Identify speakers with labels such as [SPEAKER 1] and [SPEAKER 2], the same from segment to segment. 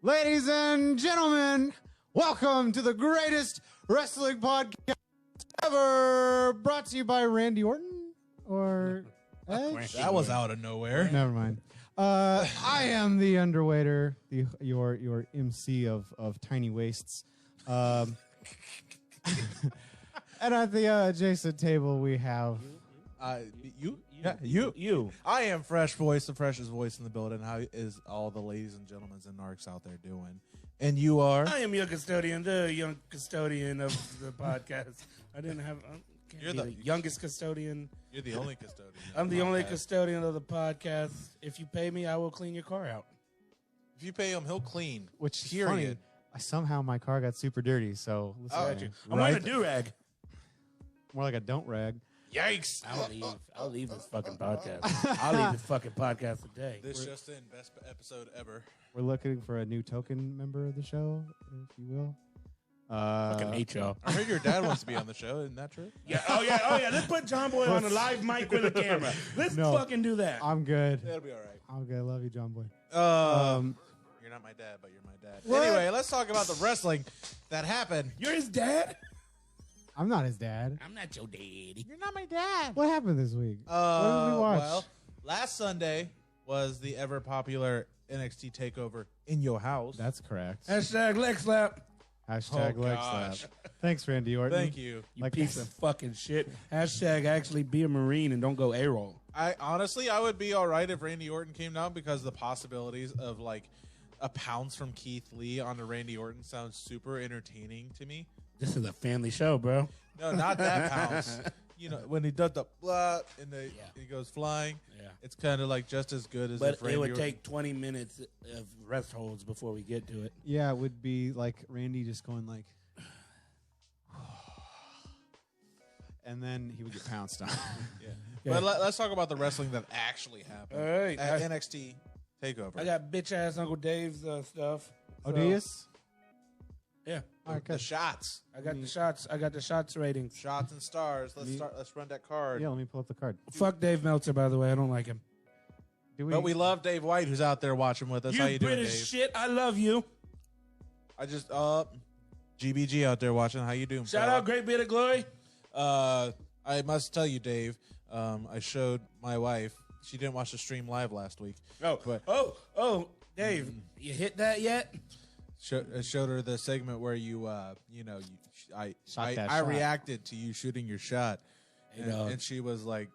[SPEAKER 1] Ladies and gentlemen, welcome to the greatest wrestling podcast ever, brought to you by Randy Orton or Edge.
[SPEAKER 2] That was out of nowhere.
[SPEAKER 1] Never mind. I am the Underwaiter, your MC of tiny wastes. And at the adjacent table we have
[SPEAKER 2] You. I am Fresh Voice, the freshest voice in the building. How is all the ladies and gentlemen and narcs out there doing? And you are?
[SPEAKER 3] I am your custodian, the young custodian of the podcast. You're the youngest custodian.
[SPEAKER 2] You're the only custodian.
[SPEAKER 3] I'm the only custodian of the podcast. If you pay me, I will clean your car out.
[SPEAKER 2] If you pay him, he'll clean.
[SPEAKER 1] which is
[SPEAKER 2] Period.
[SPEAKER 1] funny. Somehow my car got super dirty, so listen to me.
[SPEAKER 3] I'm wearing a do-rag.
[SPEAKER 1] More like a don't rag.
[SPEAKER 2] Yikes!
[SPEAKER 3] I'll leave this fucking podcast. I'll leave this fucking podcast today.
[SPEAKER 2] This just in, best episode ever.
[SPEAKER 1] We're looking for a new token member of the show, if you will.
[SPEAKER 3] Fucking hate y'all.
[SPEAKER 2] I heard your dad wants to be on the show. Isn't that true?
[SPEAKER 3] Yeah. Oh yeah. Let's put John Boy on a live mic with a camera. Let's fucking do that.
[SPEAKER 1] I'm good.
[SPEAKER 2] It'll be all right.
[SPEAKER 1] I'm good. Love you, John Boy.
[SPEAKER 2] You're not my dad, but you're my dad.
[SPEAKER 1] What?
[SPEAKER 2] Anyway, let's talk about the wrestling that happened.
[SPEAKER 3] You're his dad?
[SPEAKER 1] I'm not his dad.
[SPEAKER 3] I'm not your daddy.
[SPEAKER 2] You're not my dad.
[SPEAKER 1] What happened this week? What did we watch?
[SPEAKER 2] Well, last Sunday was the ever popular NXT takeover in your house.
[SPEAKER 1] That's correct.
[SPEAKER 3] Hashtag leg slap.
[SPEAKER 1] Hashtag leg
[SPEAKER 2] gosh.
[SPEAKER 1] slap. Thanks, Randy Orton.
[SPEAKER 2] Thank you.
[SPEAKER 3] You piece of fucking shit. Hashtag actually be a Marine and don't go AWOL.
[SPEAKER 2] I would be all right if Randy Orton came down because the possibilities of like a pounce from Keith Lee onto Randy Orton sounds super entertaining to me.
[SPEAKER 3] This is a family show, bro.
[SPEAKER 2] No, not that pounce. You know, when he does the blah and he goes flying, it's kind of like just as good as
[SPEAKER 3] But
[SPEAKER 2] if Randy
[SPEAKER 3] it would
[SPEAKER 2] Orton...
[SPEAKER 3] take 20 minutes of rest holds before we get to it.
[SPEAKER 1] Yeah, it would be like Randy just going like, and then he would get pounced on.
[SPEAKER 2] But let's talk about the wrestling that actually happened
[SPEAKER 3] All right.
[SPEAKER 2] at NXT TakeOver.
[SPEAKER 3] I got bitch ass Uncle Dave's stuff. So,
[SPEAKER 1] Odious?
[SPEAKER 3] Yeah.
[SPEAKER 1] All right,
[SPEAKER 2] the
[SPEAKER 1] good.
[SPEAKER 2] shots,
[SPEAKER 3] I got the shots. I got the shots ratings.
[SPEAKER 2] shots and stars. Let's run that card.
[SPEAKER 1] Yeah, let me pull up the card.
[SPEAKER 3] Fuck Dave Meltzer, by the way. I don't like him.
[SPEAKER 2] But we love Dave White, who's out there watching with us.
[SPEAKER 3] You
[SPEAKER 2] How you doing,
[SPEAKER 3] British
[SPEAKER 2] Dave?
[SPEAKER 3] shit. I love you.
[SPEAKER 2] I just GBG out there watching. How you doing?
[SPEAKER 3] Shout
[SPEAKER 2] fella?
[SPEAKER 3] out Great Bit of Glory.
[SPEAKER 2] I must tell you, Dave. I showed my wife. She didn't watch the stream live last week.
[SPEAKER 3] Oh, Dave, you hit that yet?
[SPEAKER 2] Showed her the segment where I reacted to you shooting your shot, and she was like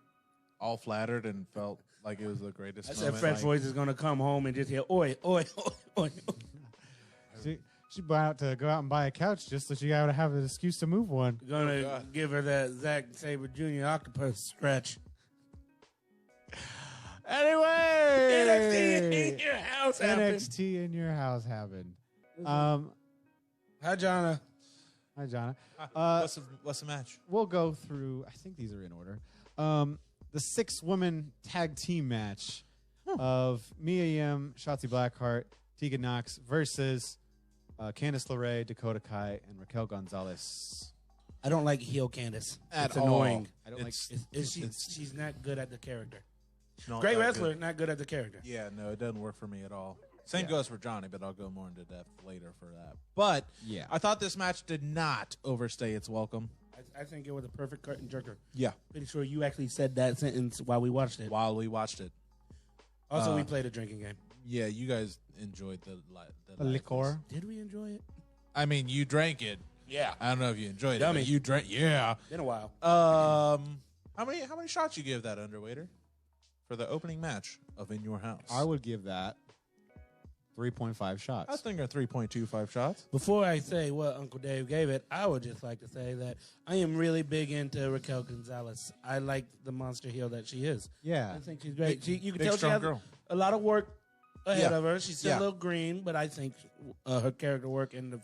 [SPEAKER 2] all flattered and felt like it was the greatest.
[SPEAKER 3] I
[SPEAKER 2] moment.
[SPEAKER 3] said Fresh Voice is gonna come home and just hear oi, oi, oi, oi.
[SPEAKER 1] She about to go out and buy a couch just so she got to have an excuse to move one.
[SPEAKER 3] Gonna give her that Zack Sabre Jr. octopus stretch.
[SPEAKER 1] Anyway,
[SPEAKER 3] NXT in your house happened.
[SPEAKER 1] NXT in your house happened.
[SPEAKER 3] Hi, Jonna.
[SPEAKER 1] Hi, Jonna.
[SPEAKER 2] What's the match?
[SPEAKER 1] We'll go through. I think these are in order. The 6-woman tag team match of Mia Yim, Shotzi Blackheart, Tegan Knox versus Candice LeRae, Dakota Kai, and Raquel Gonzalez.
[SPEAKER 3] I don't like heel Candice.
[SPEAKER 2] It's
[SPEAKER 3] annoying.
[SPEAKER 1] I don't
[SPEAKER 3] She's not good at the character.
[SPEAKER 2] Not
[SPEAKER 3] Great
[SPEAKER 2] that
[SPEAKER 3] wrestler,
[SPEAKER 2] good.
[SPEAKER 3] not good at the character.
[SPEAKER 2] Yeah, no, it doesn't work for me at all. Same goes for Johnny, but I'll go more into depth later for that. But I thought this match did not overstay its welcome.
[SPEAKER 3] I think it was a perfect curtain jerker.
[SPEAKER 2] Yeah.
[SPEAKER 3] Pretty sure you actually said that sentence while we watched it.
[SPEAKER 2] While we watched it.
[SPEAKER 3] Also, we played a drinking game.
[SPEAKER 2] Yeah, you guys enjoyed the
[SPEAKER 1] liquor.
[SPEAKER 3] Did we enjoy it?
[SPEAKER 2] I mean, you drank it.
[SPEAKER 3] Yeah.
[SPEAKER 2] I don't know if you enjoyed
[SPEAKER 3] Dummy.
[SPEAKER 2] it, but you drank. Yeah.
[SPEAKER 3] Been a while.
[SPEAKER 2] How many shots you give that underwaiter for the opening match of In Your House?
[SPEAKER 1] I would give that 3.5 shots.
[SPEAKER 2] I was thinking 3.25 shots.
[SPEAKER 3] Before I say what Uncle Dave gave it, I would just like to say that I am really big into Raquel Gonzalez. I like the monster heel that she is.
[SPEAKER 1] Yeah.
[SPEAKER 3] I think she's great. You can
[SPEAKER 2] big,
[SPEAKER 3] tell she
[SPEAKER 2] strong
[SPEAKER 3] has
[SPEAKER 2] girl.
[SPEAKER 3] a lot of work ahead
[SPEAKER 2] Yeah.
[SPEAKER 3] of her. She's still
[SPEAKER 2] Yeah.
[SPEAKER 3] a little green, but I think her character work and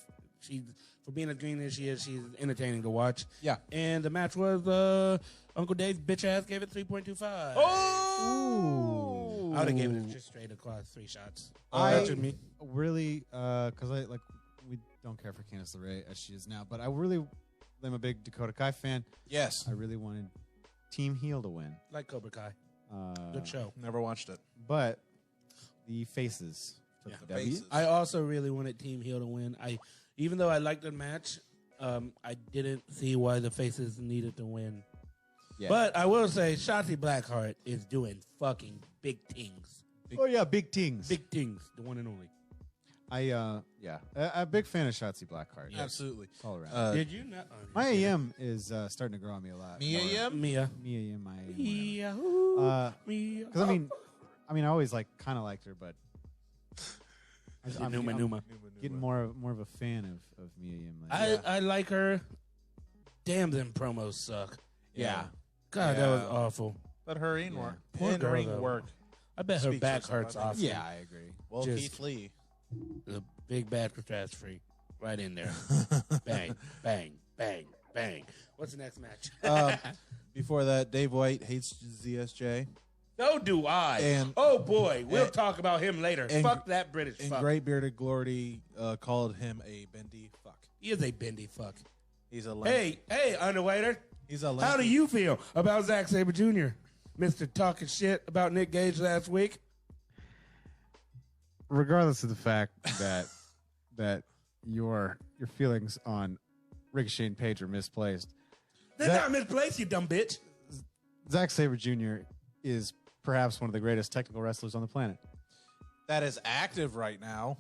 [SPEAKER 3] for being as green as she is, she's entertaining to watch.
[SPEAKER 2] Yeah.
[SPEAKER 3] And the match was Uncle Dave's bitch ass gave it 3.25.
[SPEAKER 2] Oh!
[SPEAKER 3] I would have gave it just straight across 3 shots.
[SPEAKER 1] I
[SPEAKER 3] That's with me.
[SPEAKER 1] really, because we don't care for Candice LeRae as she is now, but I really am a big Dakota Kai fan.
[SPEAKER 2] Yes.
[SPEAKER 1] I really wanted Team Heel to win.
[SPEAKER 3] Like Cobra Kai. Good show.
[SPEAKER 2] Never watched it.
[SPEAKER 1] But the faces,
[SPEAKER 3] Yeah.
[SPEAKER 2] The faces.
[SPEAKER 3] I also really wanted Team Heel to win. Even though I liked the match, I didn't see why the faces needed to win.
[SPEAKER 1] Yeah.
[SPEAKER 3] But I will say, Shotzi Blackheart is doing fucking big things.
[SPEAKER 1] Big things.
[SPEAKER 3] Big things, the one and only.
[SPEAKER 1] I'm a big fan of Shotzi Blackheart.
[SPEAKER 2] Yeah. Absolutely.
[SPEAKER 1] All around.
[SPEAKER 3] Did you not?
[SPEAKER 1] My AM is starting to grow on me a lot.
[SPEAKER 2] Mia Yim?
[SPEAKER 3] Mia.
[SPEAKER 1] My AM.
[SPEAKER 3] Mia. Mia.
[SPEAKER 1] Because I always kind of liked her, but I'm getting more of a fan of Mia Yim.
[SPEAKER 3] I like her. Damn, them promos suck.
[SPEAKER 2] Yeah.
[SPEAKER 3] God, that was awful.
[SPEAKER 2] But her in work.
[SPEAKER 3] Poor girl,
[SPEAKER 2] In-ring
[SPEAKER 3] though.
[SPEAKER 2] work.
[SPEAKER 3] I bet her
[SPEAKER 2] Speaks
[SPEAKER 3] back
[SPEAKER 2] for
[SPEAKER 3] hurts
[SPEAKER 2] somebody.
[SPEAKER 3] often.
[SPEAKER 1] Yeah, I agree.
[SPEAKER 2] Well,
[SPEAKER 3] Just-
[SPEAKER 2] Keith Lee.
[SPEAKER 3] The big bad catastrophe. Right in there. Bang, bang, bang, bang. What's the next match?
[SPEAKER 2] Before that, Dave White hates ZSJ.
[SPEAKER 3] So do I.
[SPEAKER 2] And-
[SPEAKER 3] oh boy, we'll
[SPEAKER 2] and-
[SPEAKER 3] talk about him later.
[SPEAKER 2] and-
[SPEAKER 3] Fuck that British
[SPEAKER 2] And
[SPEAKER 3] fuck.
[SPEAKER 2] Great Bearded Glory called him a bendy fuck.
[SPEAKER 3] He is a bendy fuck.
[SPEAKER 2] He's a
[SPEAKER 3] Hey, underwaiter.
[SPEAKER 2] He's a
[SPEAKER 3] How do you feel about Zack Sabre Jr., Mr. Talking Shit about Nick Gage last week?
[SPEAKER 1] Regardless of the fact that your feelings on Ricochet and Page are misplaced,
[SPEAKER 3] They're not misplaced, you dumb bitch.
[SPEAKER 1] Zack Sabre Jr. is perhaps one of the greatest technical wrestlers on the planet.
[SPEAKER 2] That is active right now.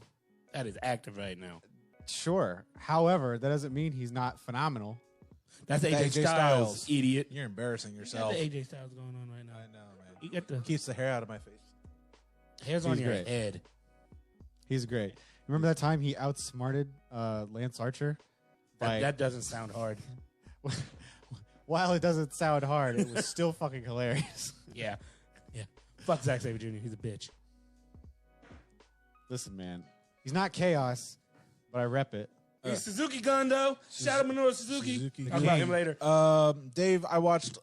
[SPEAKER 3] That is active right now.
[SPEAKER 1] Sure. However, that doesn't mean he's not phenomenal.
[SPEAKER 3] That's AJ,
[SPEAKER 2] AJ
[SPEAKER 3] Styles,
[SPEAKER 2] Styles.
[SPEAKER 3] idiot.
[SPEAKER 2] You're embarrassing
[SPEAKER 3] You got
[SPEAKER 2] yourself.
[SPEAKER 3] the AJ Styles going on right now.
[SPEAKER 2] I know, man.
[SPEAKER 3] You got the
[SPEAKER 2] Keeps the hair out of my face.
[SPEAKER 3] hairs on
[SPEAKER 1] He's
[SPEAKER 3] your
[SPEAKER 1] great.
[SPEAKER 3] head.
[SPEAKER 1] He's great. Remember that time he outsmarted Lance Archer?
[SPEAKER 3] That doesn't sound hard.
[SPEAKER 1] While it doesn't sound hard, it was still fucking hilarious.
[SPEAKER 3] Yeah. Yeah. Fuck Zack Sabre Jr. He's a bitch.
[SPEAKER 1] Listen, man. He's not chaos, but I rep it.
[SPEAKER 3] He's Suzuki Gondo. Shout out Minoru Suzuki.
[SPEAKER 2] Suzuki
[SPEAKER 3] Talk about
[SPEAKER 2] King.
[SPEAKER 3] him later.
[SPEAKER 2] Dave, I watched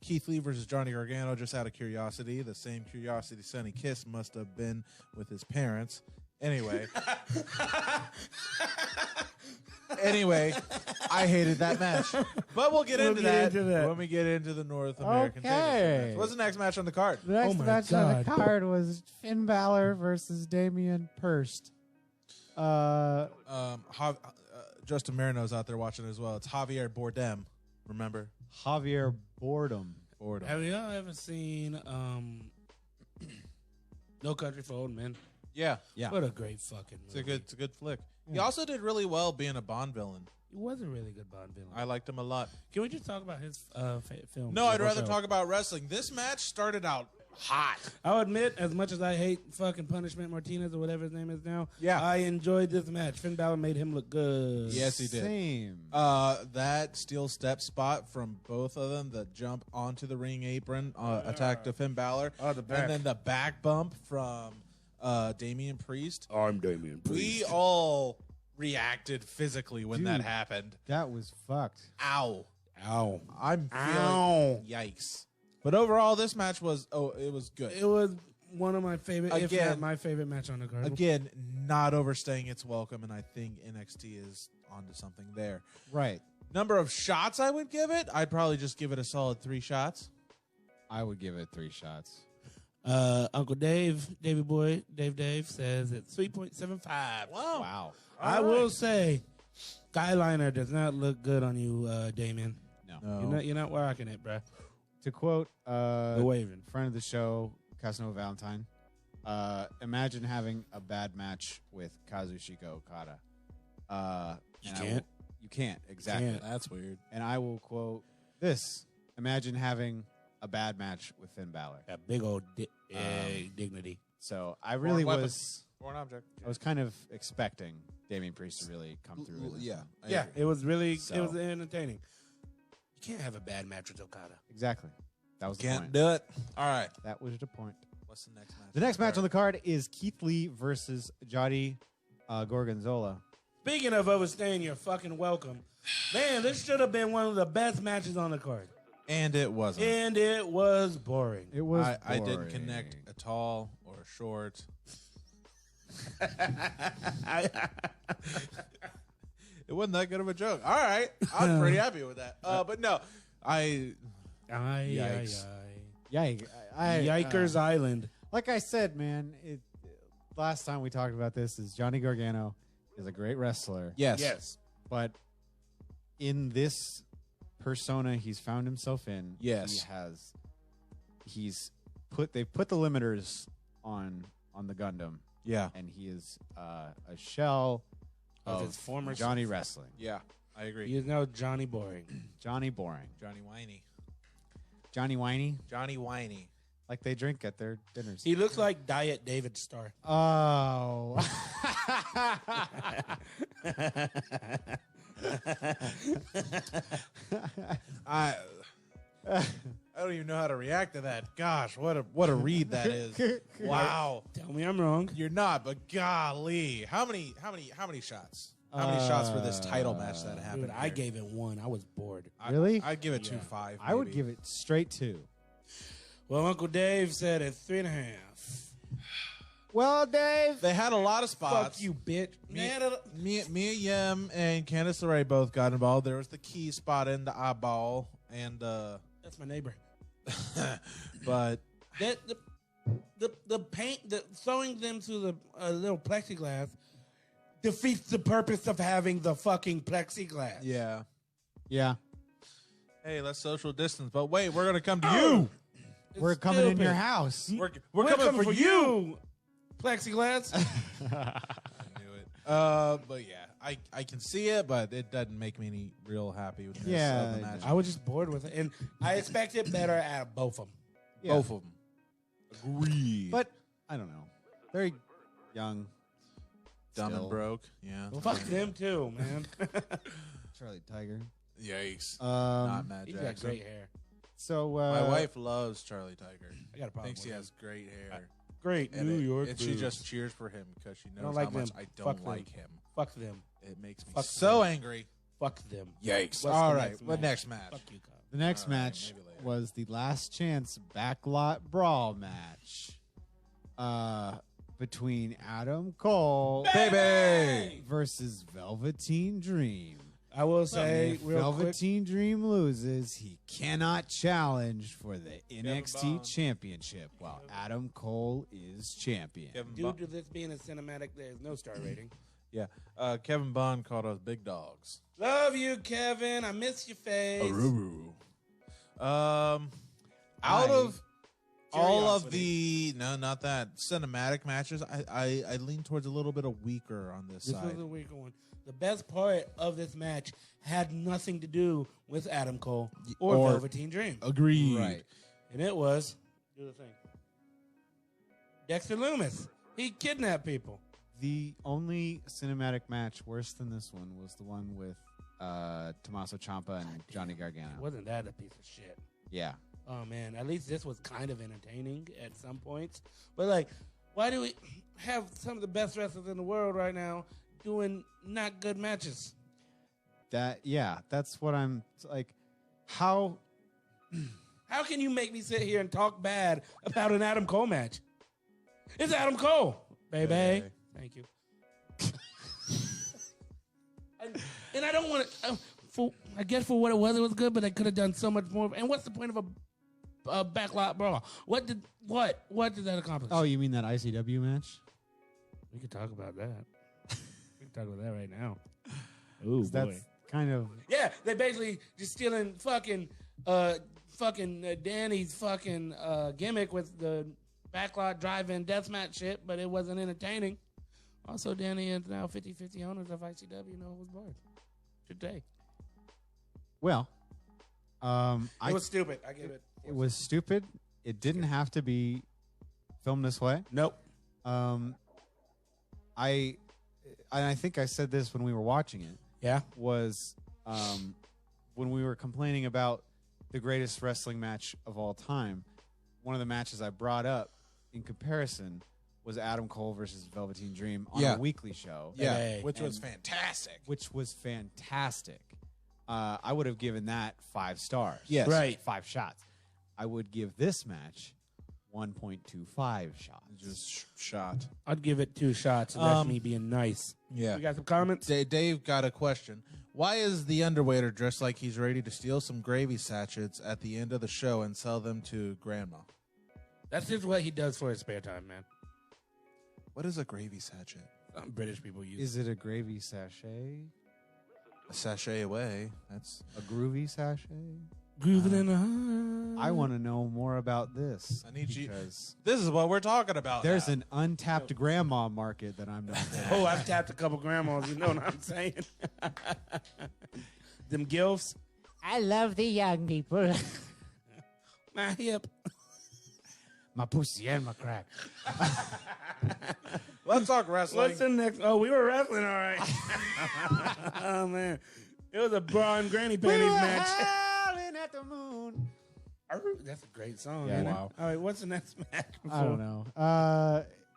[SPEAKER 2] Keith Lee versus Johnny Gargano just out of curiosity. The same curiosity Sonny Kiss must have been with his parents. Anyway. I hated that match. But we'll get into that when we get into the North American
[SPEAKER 1] Okay.
[SPEAKER 2] Championship match. What's the next match on the card?
[SPEAKER 1] The next
[SPEAKER 3] my
[SPEAKER 1] match on the
[SPEAKER 3] God.
[SPEAKER 1] card was Finn Balor versus Damian Priest.
[SPEAKER 2] Justin Marino's out there watching as well. It's Javier Bardem. Remember?
[SPEAKER 1] Javier Boredom.
[SPEAKER 3] Have y'all ever seen No Country for Old Men?
[SPEAKER 2] Yeah.
[SPEAKER 1] Yeah.
[SPEAKER 3] What a great fucking movie.
[SPEAKER 2] It's a good flick. He also did really well being a Bond villain.
[SPEAKER 3] He was a really good Bond villain.
[SPEAKER 2] I liked him a lot.
[SPEAKER 3] Can we just talk about his film?
[SPEAKER 2] No, I'd rather talk about wrestling. This match started out hot.
[SPEAKER 3] I'll admit, as much as I hate fucking Punishment Martinez or whatever his name is now,
[SPEAKER 2] Yeah.
[SPEAKER 3] I enjoyed this match. Finn Balor made him look good.
[SPEAKER 2] Yes, he did.
[SPEAKER 1] Same.
[SPEAKER 2] That steel step spot from both of them, the jump onto the ring apron, attack to Finn Balor,
[SPEAKER 3] the back.
[SPEAKER 2] and then the back bump from Damian Priest.
[SPEAKER 3] I'm Damian Priest.
[SPEAKER 2] We all reacted physically when that
[SPEAKER 1] Dude.
[SPEAKER 2] happened.
[SPEAKER 1] That was fucked.
[SPEAKER 2] Ow.
[SPEAKER 3] Ow.
[SPEAKER 2] I'm feeling
[SPEAKER 3] Ow.
[SPEAKER 2] yikes. But overall, this match was it was good.
[SPEAKER 3] It was one of my favorite, if
[SPEAKER 2] Again-
[SPEAKER 3] not my favorite match on the card.
[SPEAKER 2] Again, not overstaying its welcome, and I think NXT is onto something there.
[SPEAKER 1] Right.
[SPEAKER 2] Number of shots I would give it, I'd probably just give it a solid 3 shots.
[SPEAKER 1] I would give it 3 shots.
[SPEAKER 3] Uncle Dave, Davey Boy, Dave says it's 3.75.
[SPEAKER 1] Wow.
[SPEAKER 3] I will say, Skyliner does not look good on you, Damien.
[SPEAKER 1] No.
[SPEAKER 3] You're not rocking it, bruh.
[SPEAKER 1] To quote
[SPEAKER 3] The waving.
[SPEAKER 1] friend of the show, Casanova Valentine, imagine having a bad match with Kazuchika Okada.
[SPEAKER 3] You
[SPEAKER 1] and
[SPEAKER 3] can't.
[SPEAKER 1] You can't, exactly.
[SPEAKER 3] Can't.
[SPEAKER 2] That's weird.
[SPEAKER 1] And I will quote this. Imagine having a bad match with Finn Balor.
[SPEAKER 3] That big old dignity.
[SPEAKER 1] So I really
[SPEAKER 2] weapon.
[SPEAKER 1] was
[SPEAKER 2] Foreign object.
[SPEAKER 1] I was kind of expecting Damian Priest to really come through. in this
[SPEAKER 2] Yeah.
[SPEAKER 1] one.
[SPEAKER 3] Yeah, it was really
[SPEAKER 1] So-
[SPEAKER 3] it was entertaining. You can't have a bad match with Okada.
[SPEAKER 1] Exactly. That was the
[SPEAKER 2] Can't
[SPEAKER 1] point.
[SPEAKER 2] do it. All right.
[SPEAKER 1] That was the point.
[SPEAKER 2] What's the next match?
[SPEAKER 1] The next match on the card is Keith Lee versus Johnny Gorgonzola.
[SPEAKER 3] Speaking of overstaying your fucking welcome, man, this should have been one of the best matches on the card.
[SPEAKER 2] And it wasn't.
[SPEAKER 3] And it was boring.
[SPEAKER 1] It was.
[SPEAKER 2] I didn't
[SPEAKER 1] boring.
[SPEAKER 2] connect a tall or a short. It wasn't that good of a joke. All right. I'm pretty happy with that. But no, Yikes.
[SPEAKER 1] Yeah,
[SPEAKER 3] Yikers Island.
[SPEAKER 1] like I said, man, last time we talked about this is Johnny Gargano is a great wrestler.
[SPEAKER 2] Yes.
[SPEAKER 1] But in this persona he's found himself in, they've put the limiters on the Gundam.
[SPEAKER 2] Yeah.
[SPEAKER 1] And he is a shell of
[SPEAKER 3] his former
[SPEAKER 1] Johnny Wrestling.
[SPEAKER 2] Yeah, I agree.
[SPEAKER 3] He is now Johnny Boring.
[SPEAKER 1] Johnny Boring.
[SPEAKER 2] Johnny Whiny.
[SPEAKER 1] Johnny Whiny?
[SPEAKER 2] Johnny Whiny.
[SPEAKER 1] Like they drink at their dinners.
[SPEAKER 3] He looks like Diet David Starr.
[SPEAKER 1] Oh.
[SPEAKER 2] I don't even know how to react to that. Gosh, what a read that is. Wow.
[SPEAKER 3] Tell me I'm wrong.
[SPEAKER 2] You're not, but golly. How many shots? How many shots for this title match that happened?
[SPEAKER 3] Dude, I gave it 1. I was bored.
[SPEAKER 1] Really?
[SPEAKER 2] I'd give it 2.5.
[SPEAKER 1] I would give it straight 2.
[SPEAKER 3] Well, Uncle Dave said it's 3.5.
[SPEAKER 1] Well, Dave,
[SPEAKER 2] they had a lot of spots.
[SPEAKER 3] Fuck you, bitch.
[SPEAKER 2] Mia Yim and Candice LeRae both got involved. There was the key spot in the eyeball, and
[SPEAKER 3] that's my neighbor.
[SPEAKER 2] But
[SPEAKER 3] the paint, throwing them through the little plexiglass defeats the purpose of having the fucking plexiglass.
[SPEAKER 2] Yeah.
[SPEAKER 1] Yeah.
[SPEAKER 2] Hey, let's social distance. But wait, we're gonna come to you.
[SPEAKER 1] We're coming in your house.
[SPEAKER 2] We're coming for you.
[SPEAKER 3] Plexiglass.
[SPEAKER 2] I knew it. But yeah, I can see it, but it doesn't make me any real happy with this.
[SPEAKER 1] Yeah,
[SPEAKER 2] the match.
[SPEAKER 3] I was just bored with it, and I expected better out of both of them.
[SPEAKER 1] Yeah.
[SPEAKER 2] Both of them. Agreed.
[SPEAKER 1] But I don't know. Very young.
[SPEAKER 2] Dumb
[SPEAKER 1] Still.
[SPEAKER 2] and broke. Yeah.
[SPEAKER 3] Well, fuck them too, man.
[SPEAKER 1] Charlie Tiger.
[SPEAKER 2] Yikes.
[SPEAKER 1] Um,
[SPEAKER 2] Not Matt
[SPEAKER 3] He's
[SPEAKER 2] Jackson.
[SPEAKER 3] got great hair.
[SPEAKER 1] So
[SPEAKER 2] My wife loves Charlie Tiger.
[SPEAKER 3] I got a problem.
[SPEAKER 2] Thinks he has great hair.
[SPEAKER 3] Great
[SPEAKER 2] And
[SPEAKER 3] New York.
[SPEAKER 2] and she just cheers for him because she knows
[SPEAKER 3] like
[SPEAKER 2] how much
[SPEAKER 3] them.
[SPEAKER 2] I
[SPEAKER 3] Fuck
[SPEAKER 2] don't
[SPEAKER 3] them.
[SPEAKER 2] like him.
[SPEAKER 3] Fuck them.
[SPEAKER 2] It makes me
[SPEAKER 3] Fuck
[SPEAKER 2] so
[SPEAKER 3] them.
[SPEAKER 2] angry.
[SPEAKER 3] Fuck them.
[SPEAKER 2] Yikes.
[SPEAKER 3] What's
[SPEAKER 2] All
[SPEAKER 3] the
[SPEAKER 2] right.
[SPEAKER 3] next
[SPEAKER 2] What
[SPEAKER 3] match?
[SPEAKER 2] next match?
[SPEAKER 3] Fuck you, Kyle.
[SPEAKER 1] The next
[SPEAKER 2] All right,
[SPEAKER 1] match
[SPEAKER 2] maybe later.
[SPEAKER 1] was the last chance backlot brawl match between Adam Cole
[SPEAKER 2] Baby!
[SPEAKER 1] versus Velveteen Dream.
[SPEAKER 3] I will say
[SPEAKER 1] If
[SPEAKER 3] real quick.
[SPEAKER 1] Velveteen Dream loses, he cannot challenge for the NXT
[SPEAKER 2] Bond.
[SPEAKER 1] Championship while Adam Cole is champion.
[SPEAKER 3] Due to this being a cinematic, there's no star rating.
[SPEAKER 2] Yeah. Kevin Bond called us big dogs.
[SPEAKER 3] Love you, Kevin. I miss your face.
[SPEAKER 2] Out of all of
[SPEAKER 3] Curiosity.
[SPEAKER 2] not that cinematic matches, I lean towards a little bit of weaker on this
[SPEAKER 3] This
[SPEAKER 2] side.
[SPEAKER 3] was a weird one. The best part of this match had nothing to do with Adam Cole or Velveteen Dream.
[SPEAKER 2] Agreed.
[SPEAKER 1] Right.
[SPEAKER 3] And it was, do the thing, Dexter Lumis. He kidnapped people.
[SPEAKER 1] The only cinematic match worse than this one was the one with Tommaso Ciampa and Johnny Gargano.
[SPEAKER 3] Wasn't that a piece of shit?
[SPEAKER 1] Yeah.
[SPEAKER 3] Oh, man. At least this was kind of entertaining at some points. But, like, why do we have some of the best wrestlers in the world right now doing not good matches?
[SPEAKER 1] That's what I'm like. How
[SPEAKER 3] can you make me sit here and talk bad about an Adam Cole match? It's Adam Cole, baby.
[SPEAKER 2] Hey.
[SPEAKER 3] Thank you. and I don't want to. I guess for what it was good, but they could have done so much more. And what's the point of a backlot brawl? What did that accomplish?
[SPEAKER 1] Oh, you mean that ICW match?
[SPEAKER 3] We could talk about that. We can talk about that right now. Ooh, boy.
[SPEAKER 1] That's kind of
[SPEAKER 3] Yeah, they basically just stealing fucking Danny's fucking gimmick with the backlot drive-in deathmatch shit, but it wasn't entertaining. Also, Danny is now 50-50 owners of ICW. No holds barred today.
[SPEAKER 1] well.
[SPEAKER 3] It was stupid. I give it.
[SPEAKER 1] It was stupid. It didn't have to be filmed this way.
[SPEAKER 3] Nope.
[SPEAKER 1] I think I said this when we were watching it.
[SPEAKER 3] Yeah.
[SPEAKER 1] Was when we were complaining about the greatest wrestling match of all time. One of the matches I brought up in comparison was Adam Cole versus Velveteen Dream on a weekly show.
[SPEAKER 2] Yeah,
[SPEAKER 3] Hey.
[SPEAKER 2] which was fantastic.
[SPEAKER 1] I would have given that 5 stars.
[SPEAKER 2] Yes.
[SPEAKER 3] Right.
[SPEAKER 1] 5 shots. I would give this match 1.25 shots.
[SPEAKER 2] Just shot.
[SPEAKER 3] I'd give it 2 shots, and that's me being nice.
[SPEAKER 2] Yeah.
[SPEAKER 3] We got some comments?
[SPEAKER 2] Dave got a question. Why is the underwaiter dressed like he's ready to steal some gravy sachets at the end of the show and sell them to Grandma?
[SPEAKER 3] That's just what he does for his spare time, man.
[SPEAKER 2] What is a gravy sachet?
[SPEAKER 3] British people use.
[SPEAKER 1] Is it a gravy sachet?
[SPEAKER 2] A sachet away. That's
[SPEAKER 1] a groovy sachet.
[SPEAKER 3] Grooving in the heart.
[SPEAKER 1] I want to know more about this.
[SPEAKER 2] I need you. This is what we're talking about.
[SPEAKER 1] There's an untapped grandma market that I'm not.
[SPEAKER 3] Oh, I've tapped a couple grandmas. You know what I'm saying? Them gilfs.
[SPEAKER 1] I love the young people.
[SPEAKER 3] My hip.
[SPEAKER 1] My pussy and my crack.
[SPEAKER 2] Let's talk wrestling.
[SPEAKER 3] What's the next? Oh, we were wrestling, all right. Oh, man. It was a bra and granny panties match.
[SPEAKER 1] Howling at the moon.
[SPEAKER 3] That's a great song.
[SPEAKER 1] Yeah,
[SPEAKER 3] wow. All right, what's the next match?
[SPEAKER 1] I don't know.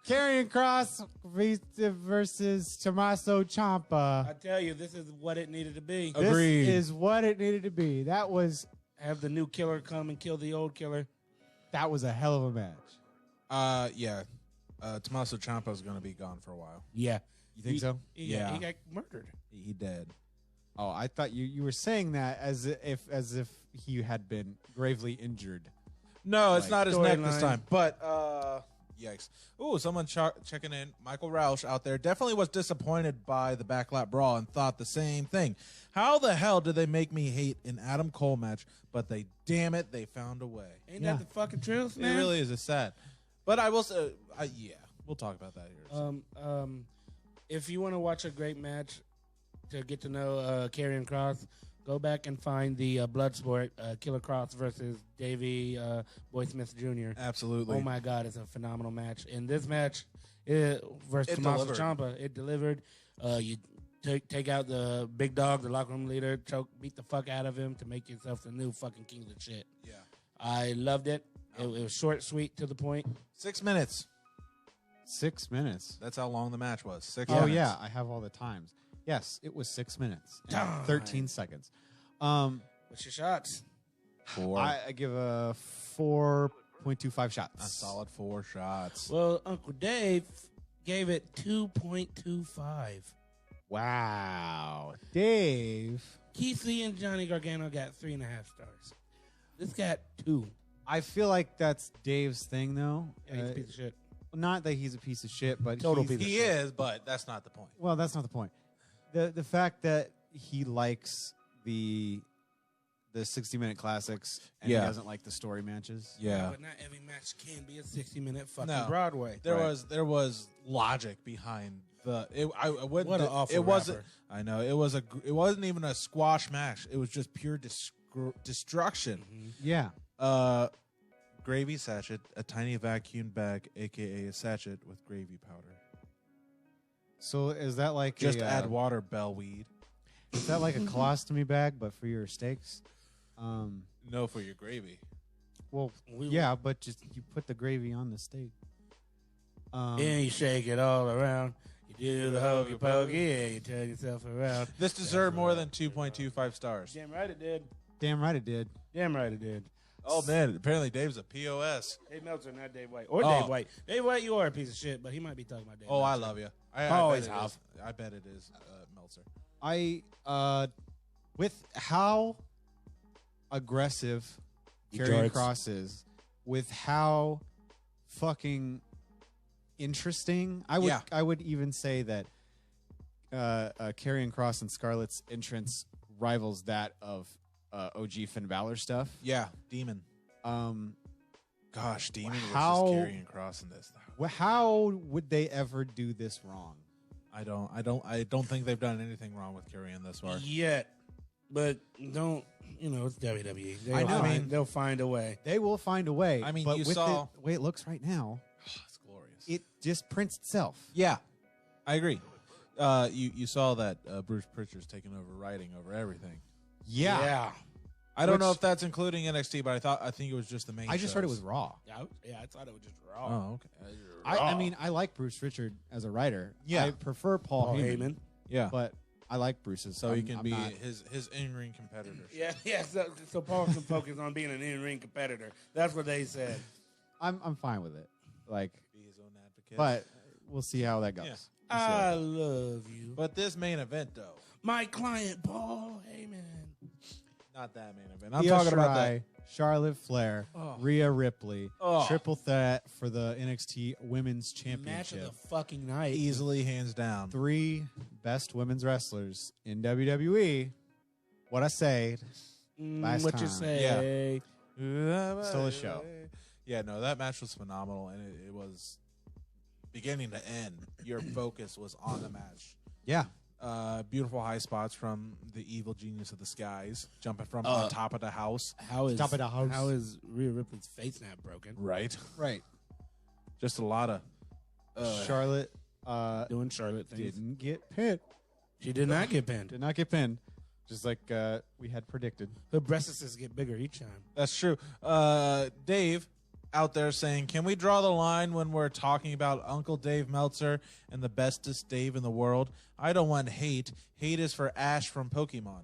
[SPEAKER 1] Karrion Kross versus Tommaso Ciampa.
[SPEAKER 3] I tell you, this is what it needed to be.
[SPEAKER 2] Agreed.
[SPEAKER 1] This is what it needed to be. That was
[SPEAKER 3] Have the new killer come and kill the old killer.
[SPEAKER 1] That was a hell of a match.
[SPEAKER 2] Yeah. Tommaso Ciampa is going to be gone for a while.
[SPEAKER 3] Yeah.
[SPEAKER 1] You think so?
[SPEAKER 3] Yeah. He got murdered.
[SPEAKER 2] He dead.
[SPEAKER 1] Oh, I thought you were saying that as if he had been gravely injured.
[SPEAKER 2] No, it's not his neck this
[SPEAKER 3] storyline.
[SPEAKER 2] time. But yikes! Ooh, someone checking in. Michael Roush out there definitely was disappointed by the backlap brawl and thought the same thing. How the hell did they make me hate an Adam Cole match? But they found a way.
[SPEAKER 3] Ain't that the fucking truth, man?
[SPEAKER 2] It really is. It's sad. But I will say, yeah, we'll talk about that here.
[SPEAKER 3] If you want to watch a great match to get to know Karrion Kross, go back and find the Bloodsport Killer Kross versus Davey Boy Smith Jr.
[SPEAKER 2] Absolutely.
[SPEAKER 3] Oh my God, it's a phenomenal match. In this match, versus Tommaso Ciampa, it delivered. You take out the big dog, the locker room leader, beat the fuck out of him to make yourself the new fucking king of the shit.
[SPEAKER 2] Yeah,
[SPEAKER 3] I loved it. It was short, sweet, to the point.
[SPEAKER 2] 6 minutes.
[SPEAKER 1] 6 minutes.
[SPEAKER 2] That's how long the match was. 6
[SPEAKER 1] Oh
[SPEAKER 2] minutes.
[SPEAKER 1] yeah, I have all the times. Yes, it was 6 minutes and
[SPEAKER 3] Darn.
[SPEAKER 1] 13 seconds.
[SPEAKER 3] What's your shots?
[SPEAKER 2] 4.
[SPEAKER 1] I give a 4.25 shots.
[SPEAKER 2] A solid 4 shots.
[SPEAKER 3] Well, Uncle Dave gave it 2.25.
[SPEAKER 1] Wow, Dave.
[SPEAKER 3] Keith Lee and Johnny Gargano got 3.5 stars. This got 2.
[SPEAKER 1] I feel like that's Dave's thing, though.
[SPEAKER 3] Yeah, he's a piece of shit.
[SPEAKER 1] Not that he's a piece of shit, but
[SPEAKER 3] Total piece of
[SPEAKER 2] He
[SPEAKER 3] shit.
[SPEAKER 2] is, but that's not the point.
[SPEAKER 1] Well, that's not the point. The fact that he likes the 60-minute classics and he
[SPEAKER 2] Yeah.
[SPEAKER 1] doesn't like the story matches.
[SPEAKER 2] Yeah.
[SPEAKER 3] But not every match can be a 60-minute fucking
[SPEAKER 2] No.
[SPEAKER 3] Broadway.
[SPEAKER 2] There was logic behind the. I wouldn't.
[SPEAKER 3] What an awful
[SPEAKER 2] It wasn't.
[SPEAKER 3] rapper.
[SPEAKER 2] I know it was It wasn't even a squash match. It was just pure destruction.
[SPEAKER 1] Yeah.
[SPEAKER 2] Gravy sachet, a tiny vacuum bag, aka a sachet with gravy powder.
[SPEAKER 1] So is that like
[SPEAKER 2] Just add water, bellweed.
[SPEAKER 1] Is that like a colostomy bag, but for your steaks?
[SPEAKER 2] No, for your gravy.
[SPEAKER 1] Well, yeah, but just you put the gravy on the steak.
[SPEAKER 3] And you shake it all around. You do the hokey pokey and you turn yourself around.
[SPEAKER 2] This deserved more than 2.25 stars.
[SPEAKER 3] Damn right it did.
[SPEAKER 1] Damn right it did.
[SPEAKER 3] Damn right it did.
[SPEAKER 2] Oh man, apparently Dave's a POS.
[SPEAKER 3] Dave Meltzer, not Dave White. Or Dave White. Dave White, you are a piece of shit, but he might be talking about Dave
[SPEAKER 2] Oh, I
[SPEAKER 3] Meltzer.
[SPEAKER 2] love you.
[SPEAKER 3] Always
[SPEAKER 2] bet it
[SPEAKER 3] have.
[SPEAKER 2] is. I bet it is Meltzer.
[SPEAKER 1] With how aggressive Karrion Kross is, with how fucking interesting, I would even say that Karrion Kross and Scarlett's entrance rivals that of OG Finn Balor stuff.
[SPEAKER 2] Yeah, Demon. Gosh, Demon
[SPEAKER 1] how-
[SPEAKER 2] versus Karrion Kross in this.
[SPEAKER 1] How would they ever do this wrong?
[SPEAKER 2] I don't think they've done anything wrong with Karrion this far.
[SPEAKER 3] Yet. But don't, it's WWE.
[SPEAKER 1] I know.
[SPEAKER 3] They'll find a way.
[SPEAKER 1] They will find a way.
[SPEAKER 2] I mean,
[SPEAKER 1] but
[SPEAKER 2] you
[SPEAKER 1] with
[SPEAKER 2] saw-
[SPEAKER 1] the way it looks right now,
[SPEAKER 2] It's glorious.
[SPEAKER 1] it just prints itself.
[SPEAKER 2] Yeah, I agree. You saw that Bruce Pritchard's taking over writing over everything.
[SPEAKER 1] Yeah.
[SPEAKER 2] I don't know if that's including NXT, but I think it was just the main.
[SPEAKER 1] I just heard it was
[SPEAKER 2] shows.
[SPEAKER 1] Raw.
[SPEAKER 3] Yeah, I thought it was just raw.
[SPEAKER 2] Oh, okay.
[SPEAKER 1] I mean, I like Bruce Richard as a writer.
[SPEAKER 2] Yeah.
[SPEAKER 1] I prefer Paul Heyman,
[SPEAKER 2] Yeah,
[SPEAKER 1] but I like Bruce's.
[SPEAKER 2] so he can
[SPEAKER 1] I'm
[SPEAKER 2] be
[SPEAKER 1] not-
[SPEAKER 2] his in-ring competitor.
[SPEAKER 3] Yeah. So Paul can focus on being an in-ring competitor. That's what they said.
[SPEAKER 1] I'm fine with it. Like,
[SPEAKER 2] Be his own advocate.
[SPEAKER 1] but we'll see how that goes.
[SPEAKER 2] Yeah.
[SPEAKER 3] I love you.
[SPEAKER 2] But this main event, though,
[SPEAKER 3] My client, Paul Heyman.
[SPEAKER 2] not that main event. I'm
[SPEAKER 1] Io
[SPEAKER 2] talking about
[SPEAKER 1] Shirai, Charlotte Flair, Rhea Ripley, triple threat for the NXT Women's Championship.
[SPEAKER 3] Match of the fucking night.
[SPEAKER 2] Easily, hands down.
[SPEAKER 1] 3 best women's wrestlers in WWE. What I say last
[SPEAKER 3] what
[SPEAKER 1] time.
[SPEAKER 3] you say?
[SPEAKER 2] Yeah.
[SPEAKER 1] Stole the show.
[SPEAKER 2] Yeah, no, that match was phenomenal, and it was beginning to end. Your focus was on the match.
[SPEAKER 1] Yeah.
[SPEAKER 2] Beautiful high spots from the evil genius of the skies, jumping from on top of the house.
[SPEAKER 3] How is
[SPEAKER 1] Top of the house.
[SPEAKER 3] How is Rhea Ripley's face not broken?
[SPEAKER 2] Right.
[SPEAKER 1] Right.
[SPEAKER 2] Just a lot of
[SPEAKER 1] Charlotte
[SPEAKER 3] Doing Charlotte things.
[SPEAKER 1] didn't get pinned.
[SPEAKER 3] She did not get pinned.
[SPEAKER 1] Did not get pinned. Just like we had predicted.
[SPEAKER 3] Her breasts get bigger each time.
[SPEAKER 2] That's true. Dave out there saying, can we draw the line when we're talking about Uncle Dave Meltzer and the bestest Dave in the world? I don't want hate. Hate is for Ash from Pokemon.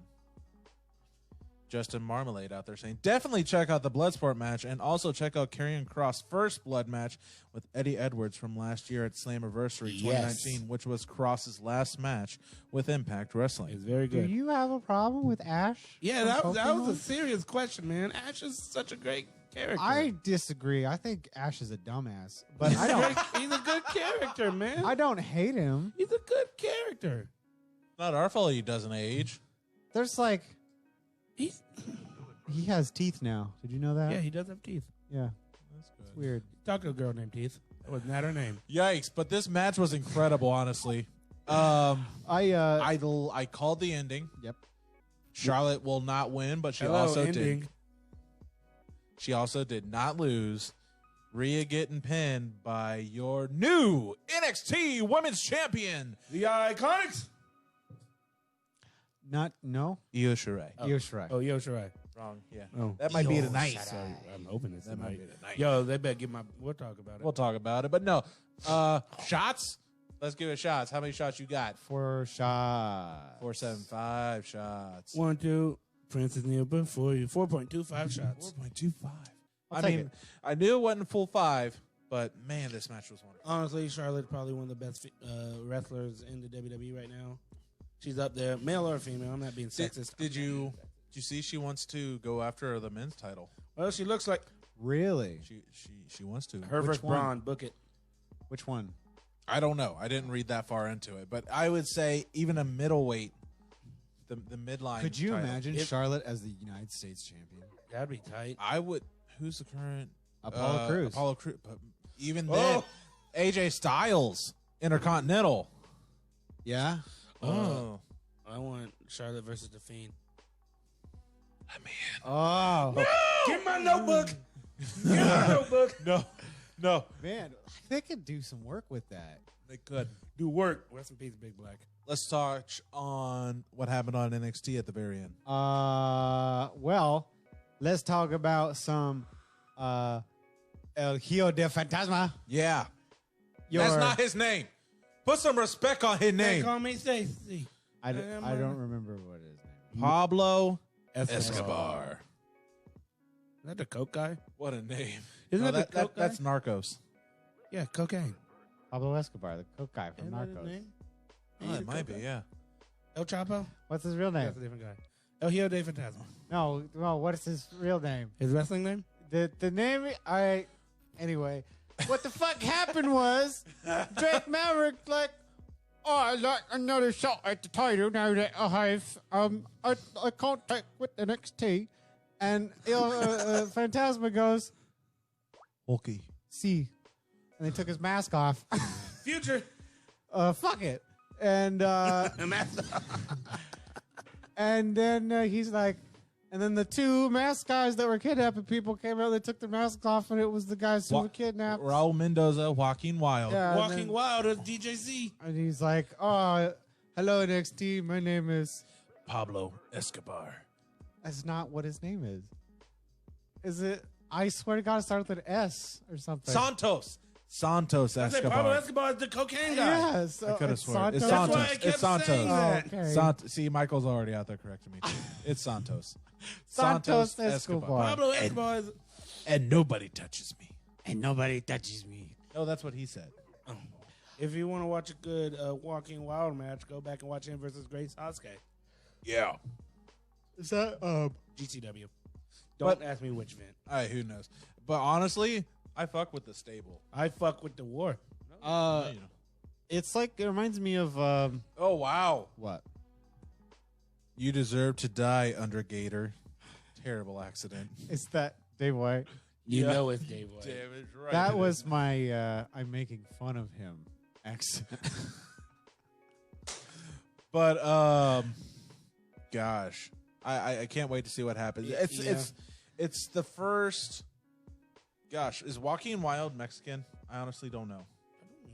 [SPEAKER 2] Justin Marmalade out there saying, definitely check out the Bloodsport match and also check out Karrion Kross' first blood match with Eddie Edwards from last year at Slammiversary 2019, which was Kross's last match with Impact Wrestling.
[SPEAKER 3] It's very good.
[SPEAKER 1] Do you have a problem with Ash?
[SPEAKER 3] Yeah, that was a serious question, man. Ash is such a great character.
[SPEAKER 1] I disagree. I think Ash is a dumbass, but I don't.
[SPEAKER 3] He's a good character, man.
[SPEAKER 1] I don't hate him.
[SPEAKER 3] He's a good character.
[SPEAKER 2] Not our fault he doesn't age.
[SPEAKER 1] There's like
[SPEAKER 3] He
[SPEAKER 1] has teeth now. Did you know that?
[SPEAKER 3] Yeah, he does have teeth.
[SPEAKER 1] Yeah.
[SPEAKER 2] That's good.
[SPEAKER 1] It's weird.
[SPEAKER 3] Talk to a girl named Teeth. That was not her name.
[SPEAKER 2] Yikes, but this match was incredible, honestly. I called the ending.
[SPEAKER 1] Yep.
[SPEAKER 2] Charlotte will not win, but she She also did not lose. Rhea getting pinned by your new NXT Women's Champion,
[SPEAKER 3] The Iconics.
[SPEAKER 1] No.
[SPEAKER 2] Io Shirai.
[SPEAKER 1] Io Shirai.
[SPEAKER 3] Oh, Yo Shirai.
[SPEAKER 2] Wrong. Yeah.
[SPEAKER 3] Oh.
[SPEAKER 2] That might be tonight.
[SPEAKER 3] Sorry, I'm hoping it's
[SPEAKER 2] That might
[SPEAKER 3] tonight.
[SPEAKER 2] be tonight.
[SPEAKER 3] Yo, they better get my. We'll talk about it.
[SPEAKER 2] We'll talk about it, but no. Shots. Let's give it shots. How many shots you got?
[SPEAKER 1] 4 shots.
[SPEAKER 2] 475 shots.
[SPEAKER 3] 1, 2. Francis Neal before you. 4.25 shots.
[SPEAKER 2] 4.25.
[SPEAKER 1] I'll
[SPEAKER 2] I
[SPEAKER 1] take
[SPEAKER 2] mean,
[SPEAKER 1] it.
[SPEAKER 2] I knew it wasn't full 5, but man, this match was wonderful.
[SPEAKER 3] Honestly, Charlotte's probably one of the best wrestlers in the WWE right now. She's up there, male or female. I'm not being sexist.
[SPEAKER 2] Did you see she wants to go after the men's title?
[SPEAKER 3] Well, she looks like
[SPEAKER 1] Really?
[SPEAKER 2] She wants to.
[SPEAKER 3] her versus
[SPEAKER 1] one?
[SPEAKER 3] Braun. Book it.
[SPEAKER 1] Which one?
[SPEAKER 2] I don't know. I didn't read that far into it, but I would say even a middleweight, the midline.
[SPEAKER 1] Could you
[SPEAKER 2] title.
[SPEAKER 1] imagine Charlotte as the United States champion?
[SPEAKER 3] That'd be tight.
[SPEAKER 2] I would. Who's the current
[SPEAKER 1] Apollo Crews.
[SPEAKER 2] Apollo Crews. But even then, AJ Styles, Intercontinental.
[SPEAKER 1] Yeah.
[SPEAKER 2] Oh,
[SPEAKER 3] I want Charlotte versus The Fiend.
[SPEAKER 2] let me in.
[SPEAKER 1] Oh.
[SPEAKER 3] Get my notebook. Get my notebook.
[SPEAKER 2] No,
[SPEAKER 1] Man, they could do some work with that.
[SPEAKER 2] they could.
[SPEAKER 3] Do work. Rest in peace, Big Black.
[SPEAKER 2] Let's touch on what happened on NXT at the very end.
[SPEAKER 1] Well, let's talk about some El Hijo de Fantasma.
[SPEAKER 2] Yeah, that's not his name. Put some respect on his
[SPEAKER 3] They
[SPEAKER 2] name.
[SPEAKER 3] call me Stacy.
[SPEAKER 1] I don't remember what his name.
[SPEAKER 2] Pablo
[SPEAKER 3] Escobar.
[SPEAKER 2] Escobar.
[SPEAKER 3] Is that the coke guy?
[SPEAKER 2] What a name.
[SPEAKER 3] Isn't
[SPEAKER 2] No,
[SPEAKER 3] that the coke guy?
[SPEAKER 2] that's Narcos.
[SPEAKER 3] Yeah, cocaine.
[SPEAKER 1] Pablo Escobar, the coke guy from
[SPEAKER 3] Isn't that his
[SPEAKER 1] Narcos.
[SPEAKER 3] name?
[SPEAKER 2] Oh, it might be, yeah.
[SPEAKER 3] El Chapo?
[SPEAKER 1] What's his real name?
[SPEAKER 3] That's a different guy. El Hijo de Fantasma.
[SPEAKER 1] No, what is his real name?
[SPEAKER 3] His wrestling name?
[SPEAKER 1] The name. Anyway, what the fuck happened was Drake Maverick like, I'd like another shot at the title now that I have I contact with NXT, and Phantasma goes,
[SPEAKER 2] Hulky.
[SPEAKER 1] see, and they took his mask off.
[SPEAKER 3] Future.
[SPEAKER 1] Fuck it, and and then he's like. And then the 2 masked guys that were kidnapping people came out. They took their masks off, and it was the guys who were kidnapped.
[SPEAKER 2] Raul Mendoza, Joaquin Wild.
[SPEAKER 1] Yeah,
[SPEAKER 3] Walking Wild as DJZ.
[SPEAKER 1] And he's like, "Oh, hello NXT. My name is."
[SPEAKER 2] Pablo Escobar.
[SPEAKER 1] That's not what his name is. Is it? I swear to God, it started with an S or something.
[SPEAKER 2] Santos
[SPEAKER 3] I said Pablo
[SPEAKER 2] Escobar.
[SPEAKER 3] Escobar is the cocaine guy.
[SPEAKER 1] Yes,
[SPEAKER 2] I could have sworn. It's
[SPEAKER 3] That's why
[SPEAKER 2] Santos.
[SPEAKER 3] I kept
[SPEAKER 2] It's Santos.
[SPEAKER 3] saying that.
[SPEAKER 1] Oh, okay.
[SPEAKER 2] See, Michael's already out there correcting me. It's Santos.
[SPEAKER 1] Santos Escobar.
[SPEAKER 3] Pablo Escobar is...
[SPEAKER 2] And nobody touches me.
[SPEAKER 1] And nobody touches me.
[SPEAKER 2] No, that's what he said.
[SPEAKER 3] If you want to watch a good Walking Wild match, go back and watch him versus Grace Sasuke.
[SPEAKER 2] Yeah.
[SPEAKER 1] Is that
[SPEAKER 3] GCW. Don't ask me which Vince.
[SPEAKER 2] Who knows? But honestly, I fuck with the stable.
[SPEAKER 3] I fuck with the war.
[SPEAKER 1] It's like it reminds me of.
[SPEAKER 2] Oh wow!
[SPEAKER 1] What?
[SPEAKER 2] You deserve to die, under Gator. Terrible accident.
[SPEAKER 1] Is that Dave White?
[SPEAKER 3] You know it's Dave White.
[SPEAKER 2] Damn, it's right.
[SPEAKER 1] That was my I'm making fun of him accent.
[SPEAKER 2] But gosh, I can't wait to see what happens. It's the first. Gosh, is Joaquin Wild Mexican? I honestly don't know.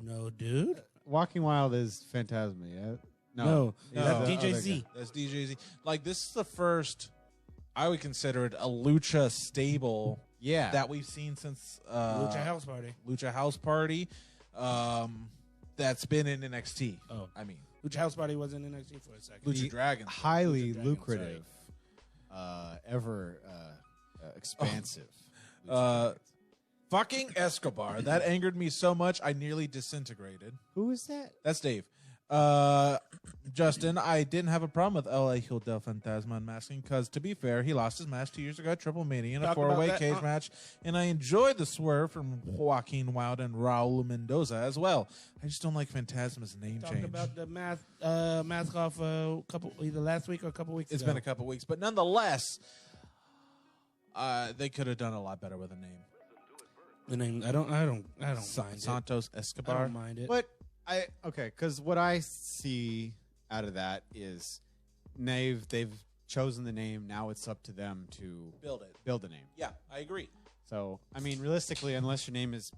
[SPEAKER 3] No, dude.
[SPEAKER 1] Walking Wild is Phantasma, yeah?
[SPEAKER 3] No.
[SPEAKER 1] That's
[SPEAKER 3] DJ Z.
[SPEAKER 2] That's DJ Z. Like, this is the first, I would consider it a lucha stable that we've seen since
[SPEAKER 3] Lucha House Party.
[SPEAKER 2] Lucha House Party. That's been in NXT.
[SPEAKER 3] Oh.
[SPEAKER 2] I mean,
[SPEAKER 3] Lucha House Party was in NXT for a second.
[SPEAKER 2] Lucha Dragon.
[SPEAKER 1] Highly
[SPEAKER 3] Lucha Dragon,
[SPEAKER 1] lucrative, ever expansive.
[SPEAKER 2] Fucking Escobar. That angered me so much, I nearly disintegrated.
[SPEAKER 1] Who is that?
[SPEAKER 2] That's Dave. Justin, I didn't have a problem with El Hijo del Fantasma unmasking because, to be fair, he lost his match 2 years ago at Triple Mania in a four-way cage match, and I enjoyed the swerve from Joaquin Wild and Raul Mendoza as well. I just don't like Phantasma's name change.
[SPEAKER 3] Talked about the mask off either last week or a couple weeks ago.
[SPEAKER 2] It's been a couple weeks, but nonetheless, they could have done a lot better with a name.
[SPEAKER 3] The name I don't mind
[SPEAKER 2] Santos Escobar.
[SPEAKER 3] I don't mind it.
[SPEAKER 1] But because what I see out of that is they've chosen the name. Now it's up to them to build a name.
[SPEAKER 2] Yeah, I agree.
[SPEAKER 1] So I mean, realistically, unless your name is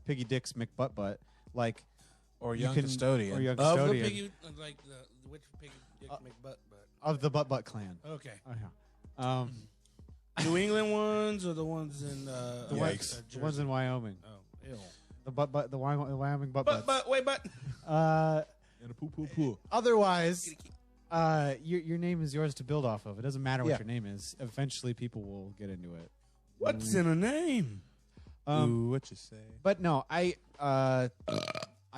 [SPEAKER 1] Piggy Dicks McButtbutt, like
[SPEAKER 2] or Young Custodian,
[SPEAKER 1] or Young
[SPEAKER 3] Of
[SPEAKER 1] Custodian
[SPEAKER 3] the Piggy, which Piggy Dick McButt?
[SPEAKER 1] of the Butt Clan.
[SPEAKER 3] Okay.
[SPEAKER 1] Oh yeah.
[SPEAKER 3] New England ones or the ones in
[SPEAKER 1] The ones in Wyoming.
[SPEAKER 3] Oh, ew.
[SPEAKER 1] The Wyoming butt.
[SPEAKER 2] and a poo.
[SPEAKER 1] Otherwise, your name is yours to build off of. It doesn't matter what
[SPEAKER 2] Yeah.
[SPEAKER 1] your name is. Eventually, people will get into it.
[SPEAKER 3] What's in a name?
[SPEAKER 2] Ooh, what you say?
[SPEAKER 1] But no, I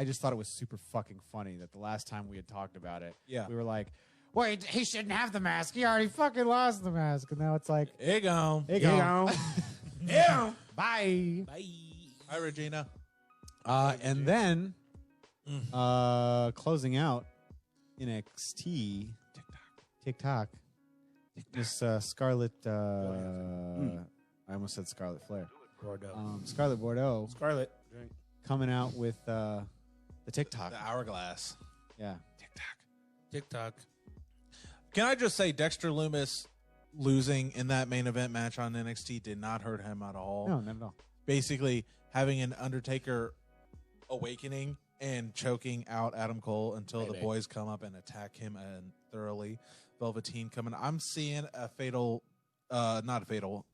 [SPEAKER 1] just thought it was super fucking funny that the last time we had talked about it, we were like, wait, he shouldn't have the mask. He already fucking lost the mask. And now it's like,
[SPEAKER 2] Here you go.
[SPEAKER 3] Yeah.
[SPEAKER 1] Bye.
[SPEAKER 3] Bye.
[SPEAKER 2] Hi, Regina.
[SPEAKER 1] And then, closing out NXT, TikTok. Miss Scarlett, I almost said Scarlet Flair.
[SPEAKER 3] Bordeaux.
[SPEAKER 1] Scarlet Bordeaux
[SPEAKER 3] Scarlet. Drink.
[SPEAKER 1] coming out with the TikTok.
[SPEAKER 2] The hourglass.
[SPEAKER 1] Yeah.
[SPEAKER 3] TikTok.
[SPEAKER 2] Can I just say Dexter Lumis losing in that main event match on NXT did not hurt him at all.
[SPEAKER 1] No, not at all.
[SPEAKER 2] Basically, having an Undertaker awakening and choking out Adam Cole until the boys come up and attack him and thoroughly. Velveteen coming. I'm seeing a fatal, not a fatal,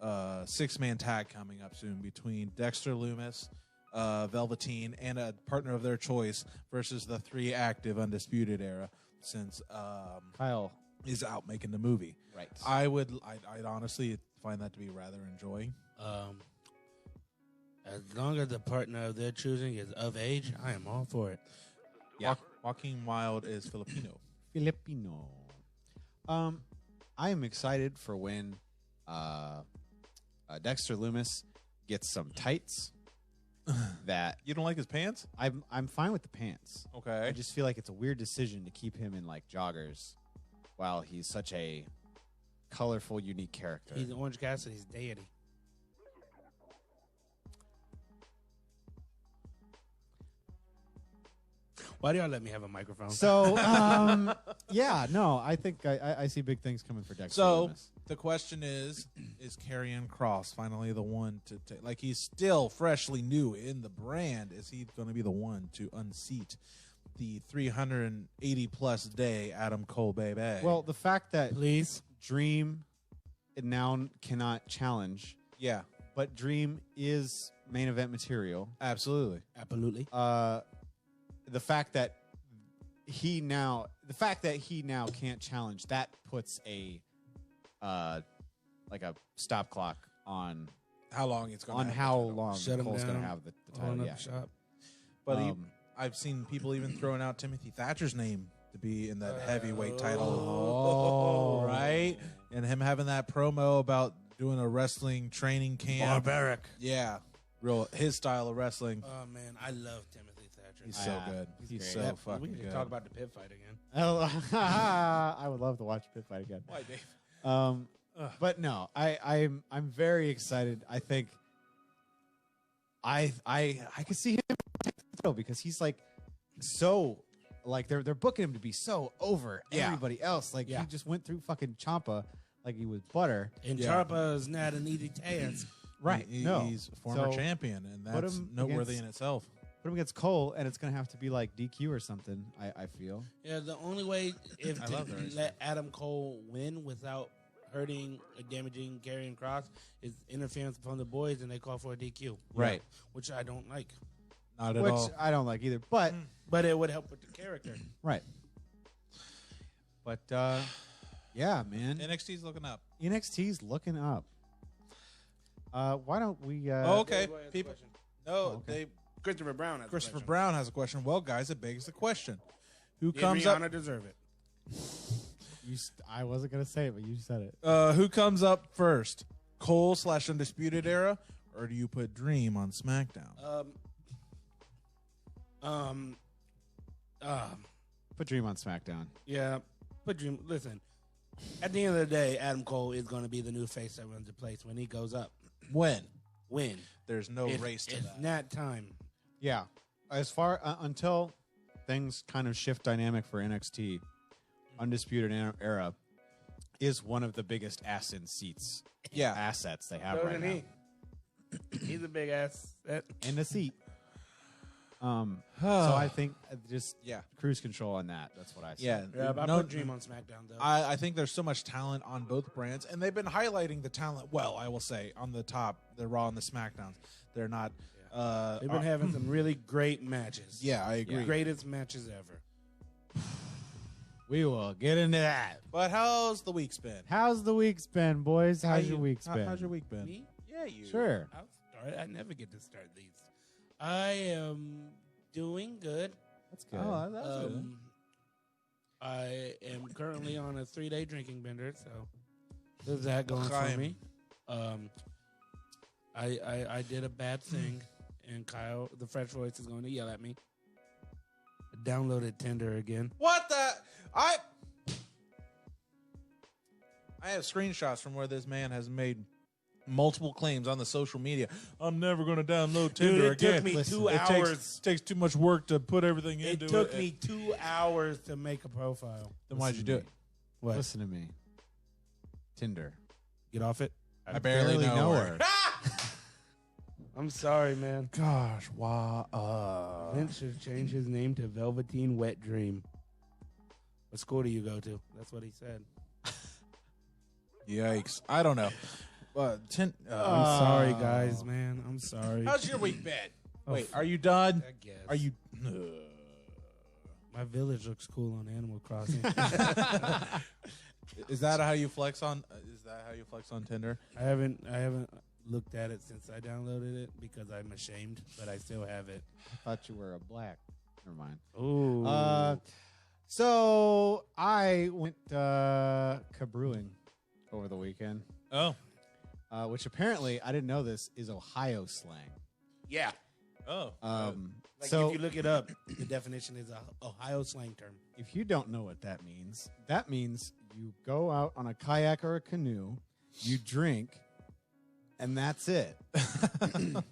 [SPEAKER 2] 6-man tag coming up soon between Dexter Lumis, Velveteen, and a partner of their choice versus the 3 active Undisputed Era, since
[SPEAKER 1] Kyle
[SPEAKER 2] is out making the movie.
[SPEAKER 1] Right.
[SPEAKER 2] I'd honestly find that to be rather enjoying.
[SPEAKER 3] As long as the partner of their choosing is of age, I am all for it.
[SPEAKER 2] Yeah. Joaquin Wild is Filipino.
[SPEAKER 1] I am excited for when Dexter Lumis gets some tights. That
[SPEAKER 2] You don't like his pants?
[SPEAKER 1] I'm fine with the pants.
[SPEAKER 2] Okay.
[SPEAKER 1] I just feel like it's a weird decision to keep him in like joggers while he's such a colorful, unique character.
[SPEAKER 3] He's Orange Cassidy's deity. Why do y'all let me have a microphone?
[SPEAKER 1] So, yeah, no, I think I see big things coming for Dexter Lumis.
[SPEAKER 2] The question is Karrion Kross finally the one to take? Like, he's still freshly new in the brand. Is he going to be the one to unseat the 380-plus day Adam Cole, baby?
[SPEAKER 1] Well, the fact that
[SPEAKER 3] Please.
[SPEAKER 1] Dream now cannot challenge, but Dream is main event material.
[SPEAKER 2] Absolutely.
[SPEAKER 1] The fact that he now can't challenge, that puts a like a stop clock on
[SPEAKER 2] how long it's going to
[SPEAKER 1] how long
[SPEAKER 3] Shut him
[SPEAKER 1] Cole's going to
[SPEAKER 3] down.
[SPEAKER 1] have the title. Yeah.
[SPEAKER 3] Shop.
[SPEAKER 2] But I've seen people even throwing out Timothy Thatcher's name to be in that heavyweight title.
[SPEAKER 3] Oh.
[SPEAKER 2] Right? And him having that promo about doing a wrestling training camp.
[SPEAKER 3] Barbaric.
[SPEAKER 2] Yeah. His style of wrestling.
[SPEAKER 3] Oh, man. I love Timothy Thatcher.
[SPEAKER 2] He's so good. He's so fucking
[SPEAKER 3] we can
[SPEAKER 2] good.
[SPEAKER 3] talk about the pit fight again.
[SPEAKER 1] I would love to watch a pit fight again.
[SPEAKER 2] Why, Dave?
[SPEAKER 1] But no, I'm very excited. I think I can see him because he's like so like they're booking him to be so over everybody else. Like he just went through fucking Ciampa like he was butter.
[SPEAKER 3] And Ciampa is not an easy task.
[SPEAKER 1] Right.
[SPEAKER 2] He's a former champion, and that's noteworthy in itself.
[SPEAKER 1] Put him against Cole, and it's going to have to be like DQ or something, I feel.
[SPEAKER 3] Yeah, the only way to let Adam Cole win without hurting, damaging Karrion Kross is interference from the boys, and they call for a DQ.
[SPEAKER 1] Right.
[SPEAKER 3] Which I don't like.
[SPEAKER 2] Not at all.
[SPEAKER 1] Which I don't like either. But
[SPEAKER 3] it would help with the character.
[SPEAKER 1] Right. But, yeah, man.
[SPEAKER 2] NXT's looking up.
[SPEAKER 1] NXT's looking up. Why don't we...
[SPEAKER 2] okay. People.
[SPEAKER 3] They... Christopher Brown
[SPEAKER 2] has a question. Well, guys, it begs the question. Who
[SPEAKER 3] Did
[SPEAKER 2] comes
[SPEAKER 3] Rihanna
[SPEAKER 2] up?
[SPEAKER 3] deserve it?
[SPEAKER 1] I wasn't going to say it, but you said it.
[SPEAKER 2] Who comes up first? Cole / Undisputed Era? Or do you put Dream on SmackDown?
[SPEAKER 1] Put Dream on SmackDown.
[SPEAKER 3] Yeah, put Dream. Listen, at the end of the day, Adam Cole is going to be the new face that runs the place when he goes up.
[SPEAKER 2] When?
[SPEAKER 3] There's
[SPEAKER 2] no race to that.
[SPEAKER 3] It's not time.
[SPEAKER 1] Yeah. As far until things kind of shift dynamic for NXT, Undisputed Era is one of the biggest ass in seats assets they have right now.
[SPEAKER 3] He's a big ass
[SPEAKER 1] in the seat. So I think just cruise control on that. That's what I say.
[SPEAKER 2] Yeah,
[SPEAKER 3] I put Dream on SmackDown though.
[SPEAKER 2] I think there's so much talent on both brands, and they've been highlighting the talent. Well, I will say on the top, the Raw and the SmackDowns. They're not.
[SPEAKER 3] They've been having some really great matches.
[SPEAKER 2] Yeah, I agree.
[SPEAKER 3] Greatest matches ever.
[SPEAKER 1] We will get into that.
[SPEAKER 2] But how's the week's been?
[SPEAKER 1] How's the week's been, boys? How's your week's been?
[SPEAKER 2] How's your week been?
[SPEAKER 3] Me?
[SPEAKER 2] Yeah, you.
[SPEAKER 1] Sure.
[SPEAKER 3] I'll start. I never get to start these. I am doing good.
[SPEAKER 1] That's good.
[SPEAKER 2] Oh, that's good.
[SPEAKER 3] I am currently on a 3-day drinking bender, so there's that going for me. I did a bad thing, and Kyle, the French voice, is going to yell at me. I downloaded Tinder again.
[SPEAKER 2] What the? I have screenshots from where this man has made multiple claims on the social media. I'm never going to download Tinder again.
[SPEAKER 3] It took me 2 hours.
[SPEAKER 2] It takes too much work to put everything into it.
[SPEAKER 3] It took me 2 hours to make a profile.
[SPEAKER 2] Then why'd you do it?
[SPEAKER 3] What?
[SPEAKER 1] Listen to me. Tinder.
[SPEAKER 3] Get off it.
[SPEAKER 1] I barely know her.
[SPEAKER 3] I'm sorry, man.
[SPEAKER 2] Gosh, wow.
[SPEAKER 3] Vince should change his name to Velveteen Wet Dream. What school do you go to? That's what he said.
[SPEAKER 2] Yikes. I don't know.
[SPEAKER 3] I'm sorry, guys, man. I'm sorry.
[SPEAKER 2] How's your week been? Wait, are you done?
[SPEAKER 3] I guess.
[SPEAKER 2] Are you?
[SPEAKER 3] My village looks cool on Animal Crossing.
[SPEAKER 2] Is that how you flex on? Is that how you flex on Tinder?
[SPEAKER 3] I haven't looked at it since I downloaded it because I'm ashamed, but I still have it.
[SPEAKER 1] I thought you were a black. Never mind.
[SPEAKER 3] Ooh.
[SPEAKER 1] So I went cabrewing over the weekend.
[SPEAKER 2] Oh.
[SPEAKER 1] Which apparently, I didn't know this, is Ohio slang.
[SPEAKER 3] Yeah.
[SPEAKER 2] Oh.
[SPEAKER 1] So
[SPEAKER 3] if you look it up, the definition is a Ohio slang term.
[SPEAKER 1] If you don't know what that means you go out on a kayak or a canoe, you drink, and that's it.
[SPEAKER 3] And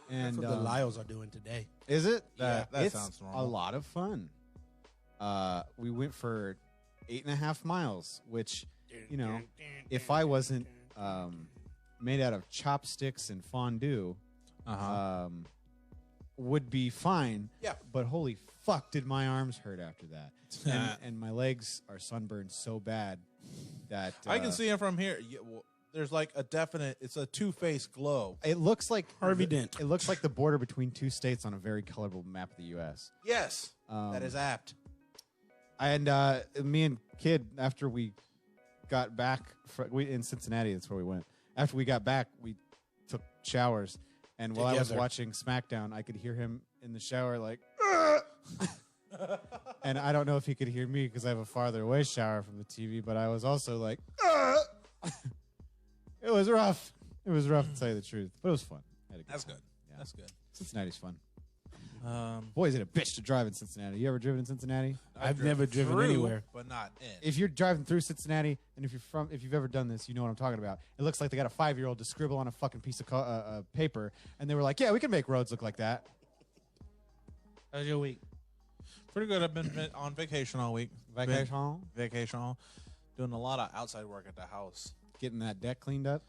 [SPEAKER 3] that's what the Lyles are doing today.
[SPEAKER 1] Is it?
[SPEAKER 2] That
[SPEAKER 1] it's
[SPEAKER 2] sounds normal.
[SPEAKER 1] a lot of fun. We went for 8.5 miles, which, you know, if I wasn't made out of chopsticks and fondue, would be fine.
[SPEAKER 2] Yeah.
[SPEAKER 1] But holy fuck, did my arms hurt after that. And my legs are sunburned so bad that...
[SPEAKER 2] I can see it from here. There's like a definite... It's a two-faced glow.
[SPEAKER 1] It looks like...
[SPEAKER 3] Harvey Dent.
[SPEAKER 1] It looks like the border between two states on a very colorful map of the U.S.
[SPEAKER 2] Yes. That is apt.
[SPEAKER 1] And me and Kid, after we got back... in Cincinnati, that's where we went. After we got back, we took showers. And while I was watching SmackDown, I could hear him in the shower like... And I don't know if he could hear me because I have a farther away shower from the TV, but I was also like, it was rough. It was rough to tell you the truth, but it was fun.
[SPEAKER 2] That's
[SPEAKER 1] time.
[SPEAKER 2] good.
[SPEAKER 1] Yeah.
[SPEAKER 2] That's good.
[SPEAKER 1] Cincinnati's fun. Boy, is it a bitch to drive in Cincinnati. You ever driven in Cincinnati?
[SPEAKER 3] I've never driven anywhere,
[SPEAKER 2] but not in.
[SPEAKER 1] If you're driving through Cincinnati, and if you've ever done this, you know what I'm talking about. It looks like they got a 5-year-old to scribble on a fucking piece of paper, and they were like, "Yeah, we can make roads look like that."
[SPEAKER 3] How's your week?
[SPEAKER 2] Pretty good. I've been on vacation all week.
[SPEAKER 1] Vacation.
[SPEAKER 2] Doing a lot of outside work at the house.
[SPEAKER 1] Getting that deck cleaned up.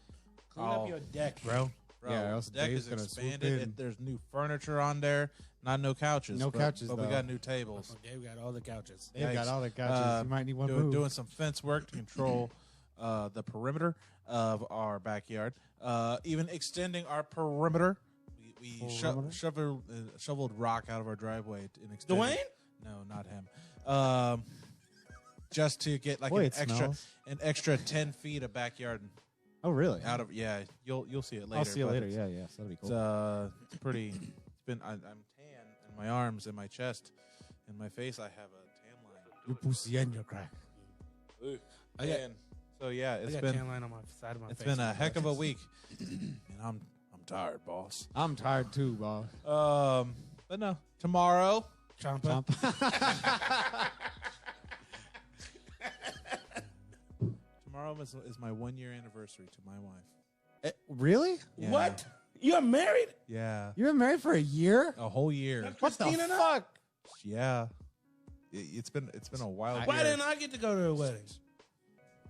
[SPEAKER 3] Clean up your deck, bro.
[SPEAKER 1] Yeah, or else
[SPEAKER 2] the deck
[SPEAKER 1] Dave's
[SPEAKER 2] is
[SPEAKER 1] gonna
[SPEAKER 2] expanded. There's new furniture on there. Not no couches.
[SPEAKER 1] No couches,
[SPEAKER 2] but we got new tables.
[SPEAKER 3] Okay, we got all the couches.
[SPEAKER 1] They've got all the couches. You might need one move.
[SPEAKER 2] Doing some fence work to control the perimeter of our backyard. Even extending our perimeter. We shoveled rock out of our driveway and extended.
[SPEAKER 3] Dwayne?
[SPEAKER 2] No, not him. Just to get like an extra 10 feet of backyard.
[SPEAKER 1] Oh, really?
[SPEAKER 2] You'll see it later.
[SPEAKER 1] I'll see it later. Yeah. So that'll be cool.
[SPEAKER 2] It's pretty. I'm tan in my arms, in my chest, in my face. I have a tan line.
[SPEAKER 1] Your pussy and your crack.
[SPEAKER 2] So yeah, it's
[SPEAKER 3] I got
[SPEAKER 2] been
[SPEAKER 3] tan line on my side of my
[SPEAKER 2] it's
[SPEAKER 3] face.
[SPEAKER 2] been a heck of a week, and I'm tired, boss.
[SPEAKER 1] I'm tired too, boss.
[SPEAKER 2] But no, tomorrow.
[SPEAKER 3] Chompa.
[SPEAKER 2] Tomorrow is my 1-year anniversary to my wife.
[SPEAKER 1] Really?
[SPEAKER 2] Yeah.
[SPEAKER 3] What? You're married?
[SPEAKER 2] Yeah.
[SPEAKER 1] You've been married for a year?
[SPEAKER 2] A whole year.
[SPEAKER 1] What the
[SPEAKER 3] Christina now?
[SPEAKER 1] fuck?
[SPEAKER 2] Yeah. It's been a wild.
[SPEAKER 3] Why didn't I get to go to a wedding?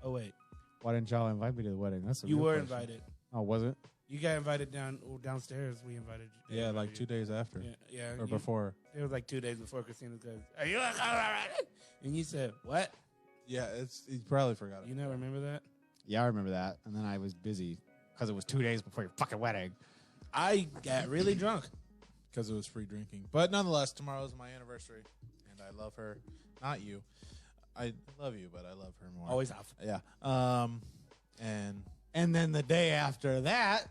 [SPEAKER 3] Oh wait,
[SPEAKER 1] Why didn't y'all invite me to the wedding? That's a
[SPEAKER 3] you
[SPEAKER 1] real
[SPEAKER 3] were
[SPEAKER 1] question.
[SPEAKER 3] invited.
[SPEAKER 1] Oh, was it?
[SPEAKER 3] You got invited downstairs. We invited you.
[SPEAKER 2] Yeah, like 2 days after.
[SPEAKER 3] Yeah.
[SPEAKER 2] Or before.
[SPEAKER 3] It was like 2 days before Christina goes, "Are you a Colorado?" And you said, "What?"
[SPEAKER 2] Yeah, you probably forgot it.
[SPEAKER 3] You never remember that?
[SPEAKER 1] Yeah, I remember that. And then I was busy because it was 2 days before your fucking wedding.
[SPEAKER 3] I got really drunk.
[SPEAKER 2] Because it was free drinking. But nonetheless, tomorrow's my anniversary. And I love her. Not you. I love you, but I love her more.
[SPEAKER 3] Always have.
[SPEAKER 2] Yeah.
[SPEAKER 1] And then the day after that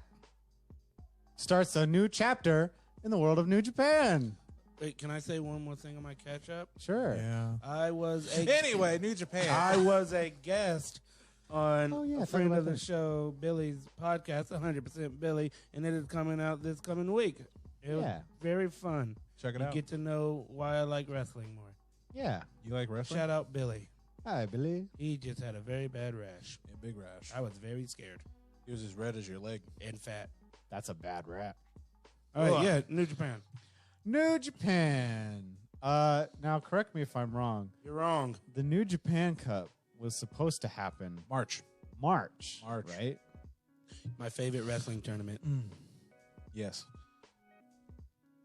[SPEAKER 1] starts a new chapter in the world of New Japan.
[SPEAKER 3] Wait, can I say one more thing on my catch up?
[SPEAKER 1] Sure.
[SPEAKER 2] Yeah.
[SPEAKER 3] Anyway,
[SPEAKER 2] New Japan.
[SPEAKER 3] I was a guest on a friend
[SPEAKER 1] about
[SPEAKER 3] of the
[SPEAKER 1] that.
[SPEAKER 3] show, Billy's podcast, 100% Billy, and it is coming out this coming week. It was very fun.
[SPEAKER 2] Check it
[SPEAKER 3] you
[SPEAKER 2] out.
[SPEAKER 3] get to know why I like wrestling more.
[SPEAKER 1] Yeah.
[SPEAKER 2] You like wrestling?
[SPEAKER 3] Shout out Billy.
[SPEAKER 1] Hi, Billy.
[SPEAKER 3] He just had a very bad rash.
[SPEAKER 2] A big rash.
[SPEAKER 3] I was very scared
[SPEAKER 2] He was as red as your leg.
[SPEAKER 3] and fat.
[SPEAKER 1] That's a bad rap.
[SPEAKER 3] All right, yeah, New Japan.
[SPEAKER 1] New Japan. Now, correct me if I'm wrong.
[SPEAKER 3] You're wrong.
[SPEAKER 1] The New Japan Cup was supposed to happen
[SPEAKER 2] March.
[SPEAKER 1] right?
[SPEAKER 3] My favorite wrestling tournament.
[SPEAKER 2] Yes.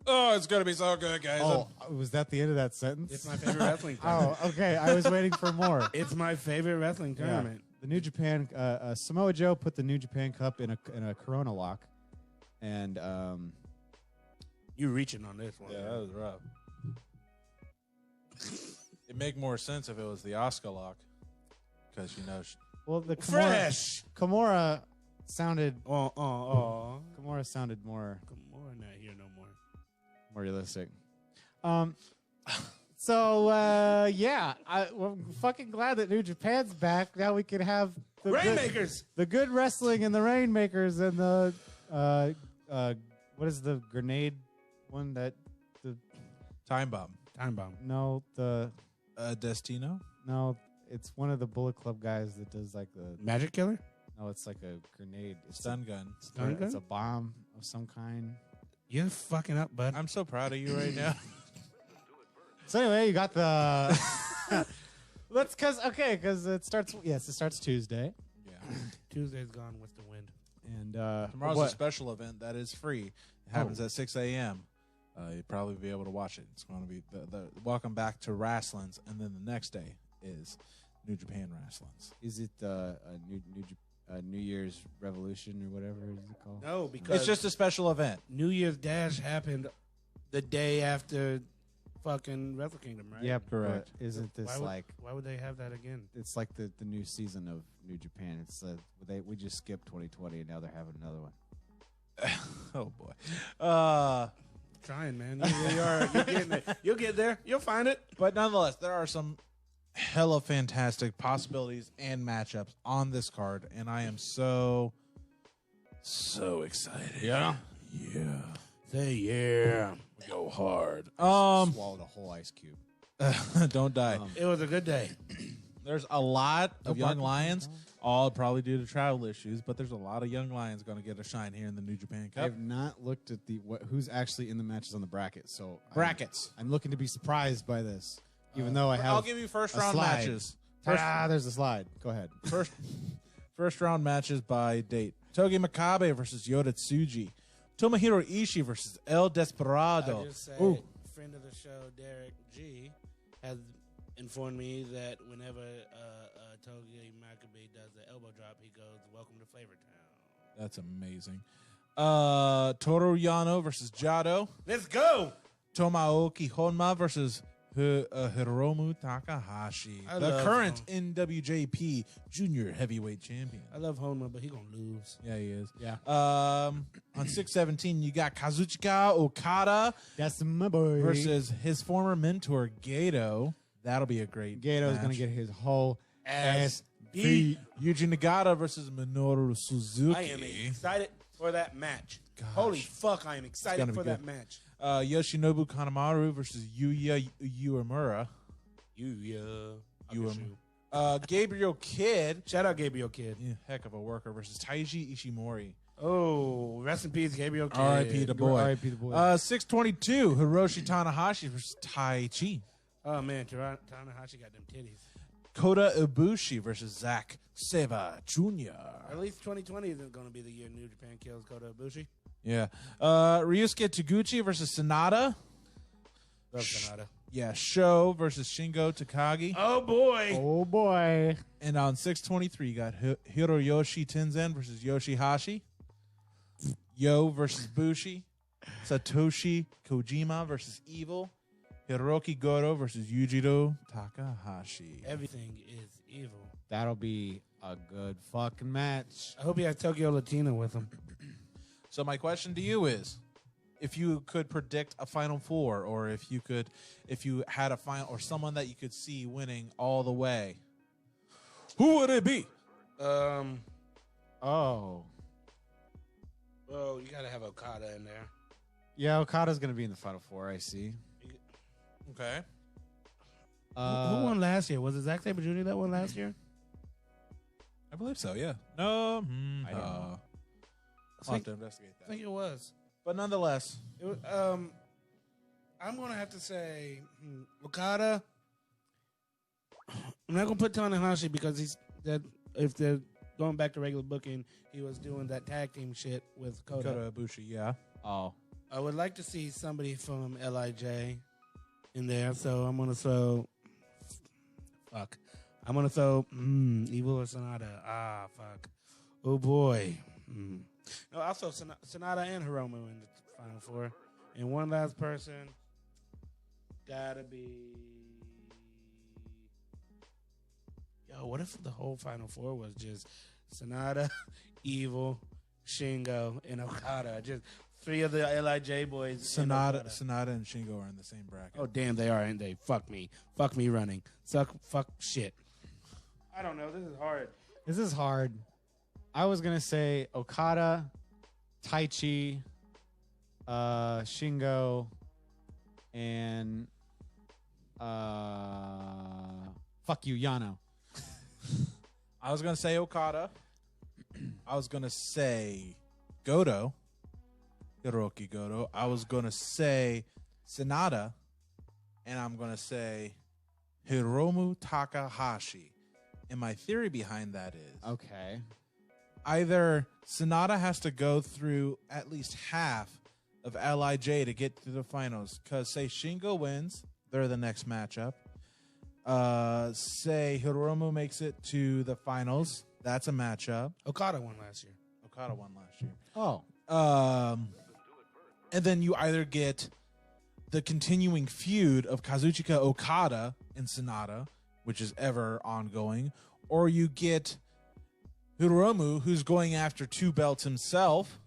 [SPEAKER 2] Oh, it's going to be so good, guys.
[SPEAKER 1] Oh, was that the end of that sentence?
[SPEAKER 3] It's my favorite wrestling tournament.
[SPEAKER 1] Oh, okay. I was waiting for more.
[SPEAKER 3] It's my favorite wrestling tournament.
[SPEAKER 1] The New Japan, Samoa Joe put the New Japan Cup in a Corona lock, and
[SPEAKER 3] You reaching on this one.
[SPEAKER 2] Yeah, that was rough. It'd make more sense if it was the Oscar lock. Because,
[SPEAKER 1] well, the
[SPEAKER 3] Fresh.
[SPEAKER 1] Kimura sounded
[SPEAKER 3] Kimura
[SPEAKER 1] Kimura sounded more
[SPEAKER 3] not here no more.
[SPEAKER 1] realistic. Yeah, I'm fucking glad that New Japan's back. Now we can have the
[SPEAKER 3] Rainmakers.
[SPEAKER 1] the good wrestling and the Rainmakers and the what is the grenade one that the
[SPEAKER 2] Time Bomb.
[SPEAKER 1] no the
[SPEAKER 2] Destino?
[SPEAKER 1] no it's one of the Bullet Club guys that does like the
[SPEAKER 3] Magic Killer?
[SPEAKER 1] no it's like a grenade it's
[SPEAKER 2] Stun gun.
[SPEAKER 3] Stun gun?
[SPEAKER 1] it's a bomb of some kind.
[SPEAKER 3] You're fucking up, bud.
[SPEAKER 2] I'm so proud of you right now.
[SPEAKER 1] So anyway, you got the because it starts Tuesday.
[SPEAKER 2] Yeah.
[SPEAKER 3] Tuesday's gone with the wind.
[SPEAKER 1] And
[SPEAKER 2] Tomorrow's a special event that is free. It happens at 6 a.m. You'll probably be able to watch it. It's going to be the Welcome Back to Wrestlings, and then the next day is New Japan Wrestlings.
[SPEAKER 1] Is it New Year's Revolution or whatever is it called?
[SPEAKER 3] No, because
[SPEAKER 2] It's just a special event.
[SPEAKER 3] New Year's Dash happened the day after fucking Wrestle Kingdom, right?
[SPEAKER 1] Yeah,
[SPEAKER 2] correct.
[SPEAKER 1] but isn't this
[SPEAKER 3] why would they have that again?
[SPEAKER 1] it's like the new season of New Japan? It's we just skipped 2020 and now they're having another one.
[SPEAKER 2] Oh boy.
[SPEAKER 3] trying, man. You really are. You're getting there. You'll get there. You'll find it.
[SPEAKER 2] But nonetheless, there are some hella fantastic possibilities and matchups on this card, and I am so excited.
[SPEAKER 3] Yeah.
[SPEAKER 2] Yeah.
[SPEAKER 3] Say yeah. We go hard.
[SPEAKER 1] Swallowed a whole ice cube.
[SPEAKER 2] Don't die.
[SPEAKER 3] It was a good day.
[SPEAKER 2] There's a lot of young lions, all probably due to travel issues, but there's a lot of young lions going to get a shine here in the New Japan Cup.
[SPEAKER 1] I have not looked at who's actually in the matches on the bracket, so
[SPEAKER 2] Brackets.
[SPEAKER 1] I'm looking to be surprised by this, even though I have.
[SPEAKER 2] I'll give you first round
[SPEAKER 1] slide.
[SPEAKER 2] matches.
[SPEAKER 1] There's a slide. Go ahead.
[SPEAKER 2] First round matches by date. Togi Makabe versus Yota Tsuji. Tomohiro Ishii versus El Desperado.
[SPEAKER 3] I just say, friend of the show, Derek G, has informed me that whenever Togi Makabe does the elbow drop, he goes, "Welcome to Flavor Town."
[SPEAKER 2] That's amazing. Toru Yano versus Jado.
[SPEAKER 3] Let's go.
[SPEAKER 2] Tomoaki Honma versus Hiromu Takahashi, the current NWJP Junior Heavyweight Champion.
[SPEAKER 3] I love Honma, but he gonna lose.
[SPEAKER 2] Yeah, he is.
[SPEAKER 3] Yeah.
[SPEAKER 2] On 6/17, you got Kazuchika Okada.
[SPEAKER 1] That's my boy.
[SPEAKER 2] Versus his former mentor, Gato. That'll be a great
[SPEAKER 1] Gato's
[SPEAKER 2] match.
[SPEAKER 1] going to get his whole ass
[SPEAKER 3] beat.
[SPEAKER 1] beat.
[SPEAKER 2] Yuji Nagata versus Minoru Suzuki.
[SPEAKER 3] I am excited for that match.
[SPEAKER 2] Gosh.
[SPEAKER 3] Holy fuck, I am excited for that match.
[SPEAKER 2] Yoshinobu Kanemaru versus Yuya Uemura. Gabriel Kidd.
[SPEAKER 3] Shout out Gabriel Kidd.
[SPEAKER 2] Yeah, heck of a worker versus Taiji Ishimori.
[SPEAKER 3] Oh, rest in peace, Gabriel Kidd.
[SPEAKER 2] R.I.P. the boy.
[SPEAKER 1] R.I.P. the boy.
[SPEAKER 2] 6/22, Hiroshi Tanahashi versus Tai Chi.
[SPEAKER 3] Oh, man, Tanahashi got them titties.
[SPEAKER 2] Kota Ibushi versus Zack Sabre Jr.
[SPEAKER 3] At least 2020 isn't going to be the year New Japan kills Kota Ibushi.
[SPEAKER 2] Yeah. Ryusuke Taguchi versus Sonata.
[SPEAKER 3] Love Sonata.
[SPEAKER 2] Yeah, Sho versus Shingo Takagi.
[SPEAKER 3] Oh, boy.
[SPEAKER 1] Oh, boy.
[SPEAKER 2] And on 6/23, you got Hiroyoshi Tenzan versus Yoshihashi. Yo versus Bushi. Satoshi Kojima versus Evil. Hiroki Goto versus Yujiro Takahashi.
[SPEAKER 3] Everything is evil.
[SPEAKER 1] That'll be a good fucking match.
[SPEAKER 3] I hope he has Tokyo Latina with him.
[SPEAKER 2] So my question to you is, if you could predict a Final Four, or if you had a final, or someone that you could see winning all the way, who would it be?
[SPEAKER 1] Oh.
[SPEAKER 3] Well, you got to have Okada in there.
[SPEAKER 1] Yeah, Okada's going to be in the Final Four, I see.
[SPEAKER 2] Okay.
[SPEAKER 3] Who won last year? Was it Zack Sabre Jr. that won last year?
[SPEAKER 2] I believe so, yeah. No,
[SPEAKER 1] I don't know.
[SPEAKER 2] I'll have to investigate that.
[SPEAKER 3] I think it was.
[SPEAKER 2] But nonetheless,
[SPEAKER 3] I'm going to have to say Okada. I'm not going to put Tanahashi because if they're going back to regular booking, he was doing that tag team shit with
[SPEAKER 2] Kota Ibushi, yeah.
[SPEAKER 1] Oh.
[SPEAKER 3] I would like to see somebody from LIJ in there, so I'm going to throw... Fuck. I'm going to throw Evil or Sonata. Ah, fuck. Oh, boy. No, also Sonata and Hiromu in the Final Four. And one last person gotta be... Yo, what if the whole Final Four was just Sonata, Evil, Shingo, and Okada? Just three of the LIJ boys.
[SPEAKER 2] Sonata and Shingo are in the same bracket.
[SPEAKER 3] Oh, damn, they are, ain't they? Fuck me. Fuck me running. Fuck shit. I don't know. This is hard.
[SPEAKER 1] This is hard. I was going to say Okada, Taichi, Shingo, and fuck you, Yano.
[SPEAKER 2] I was going to say Okada. I was going to say Goto, Hiroki Goto. I was going to say Sonata. And I'm going to say Hiromu Takahashi. And my theory behind that is...
[SPEAKER 1] Okay.
[SPEAKER 2] Either Sonata has to go through at least half of LIJ to get to the finals. Because, say, Shingo wins, they're the next matchup. Say, Hiromu makes it to the finals. That's a matchup.
[SPEAKER 3] Okada won last year.
[SPEAKER 1] Oh.
[SPEAKER 2] And then you either get the continuing feud of Kazuchika Okada and Sonata, which is ever ongoing, or you get Hiromu, who's going after 2 belts himself,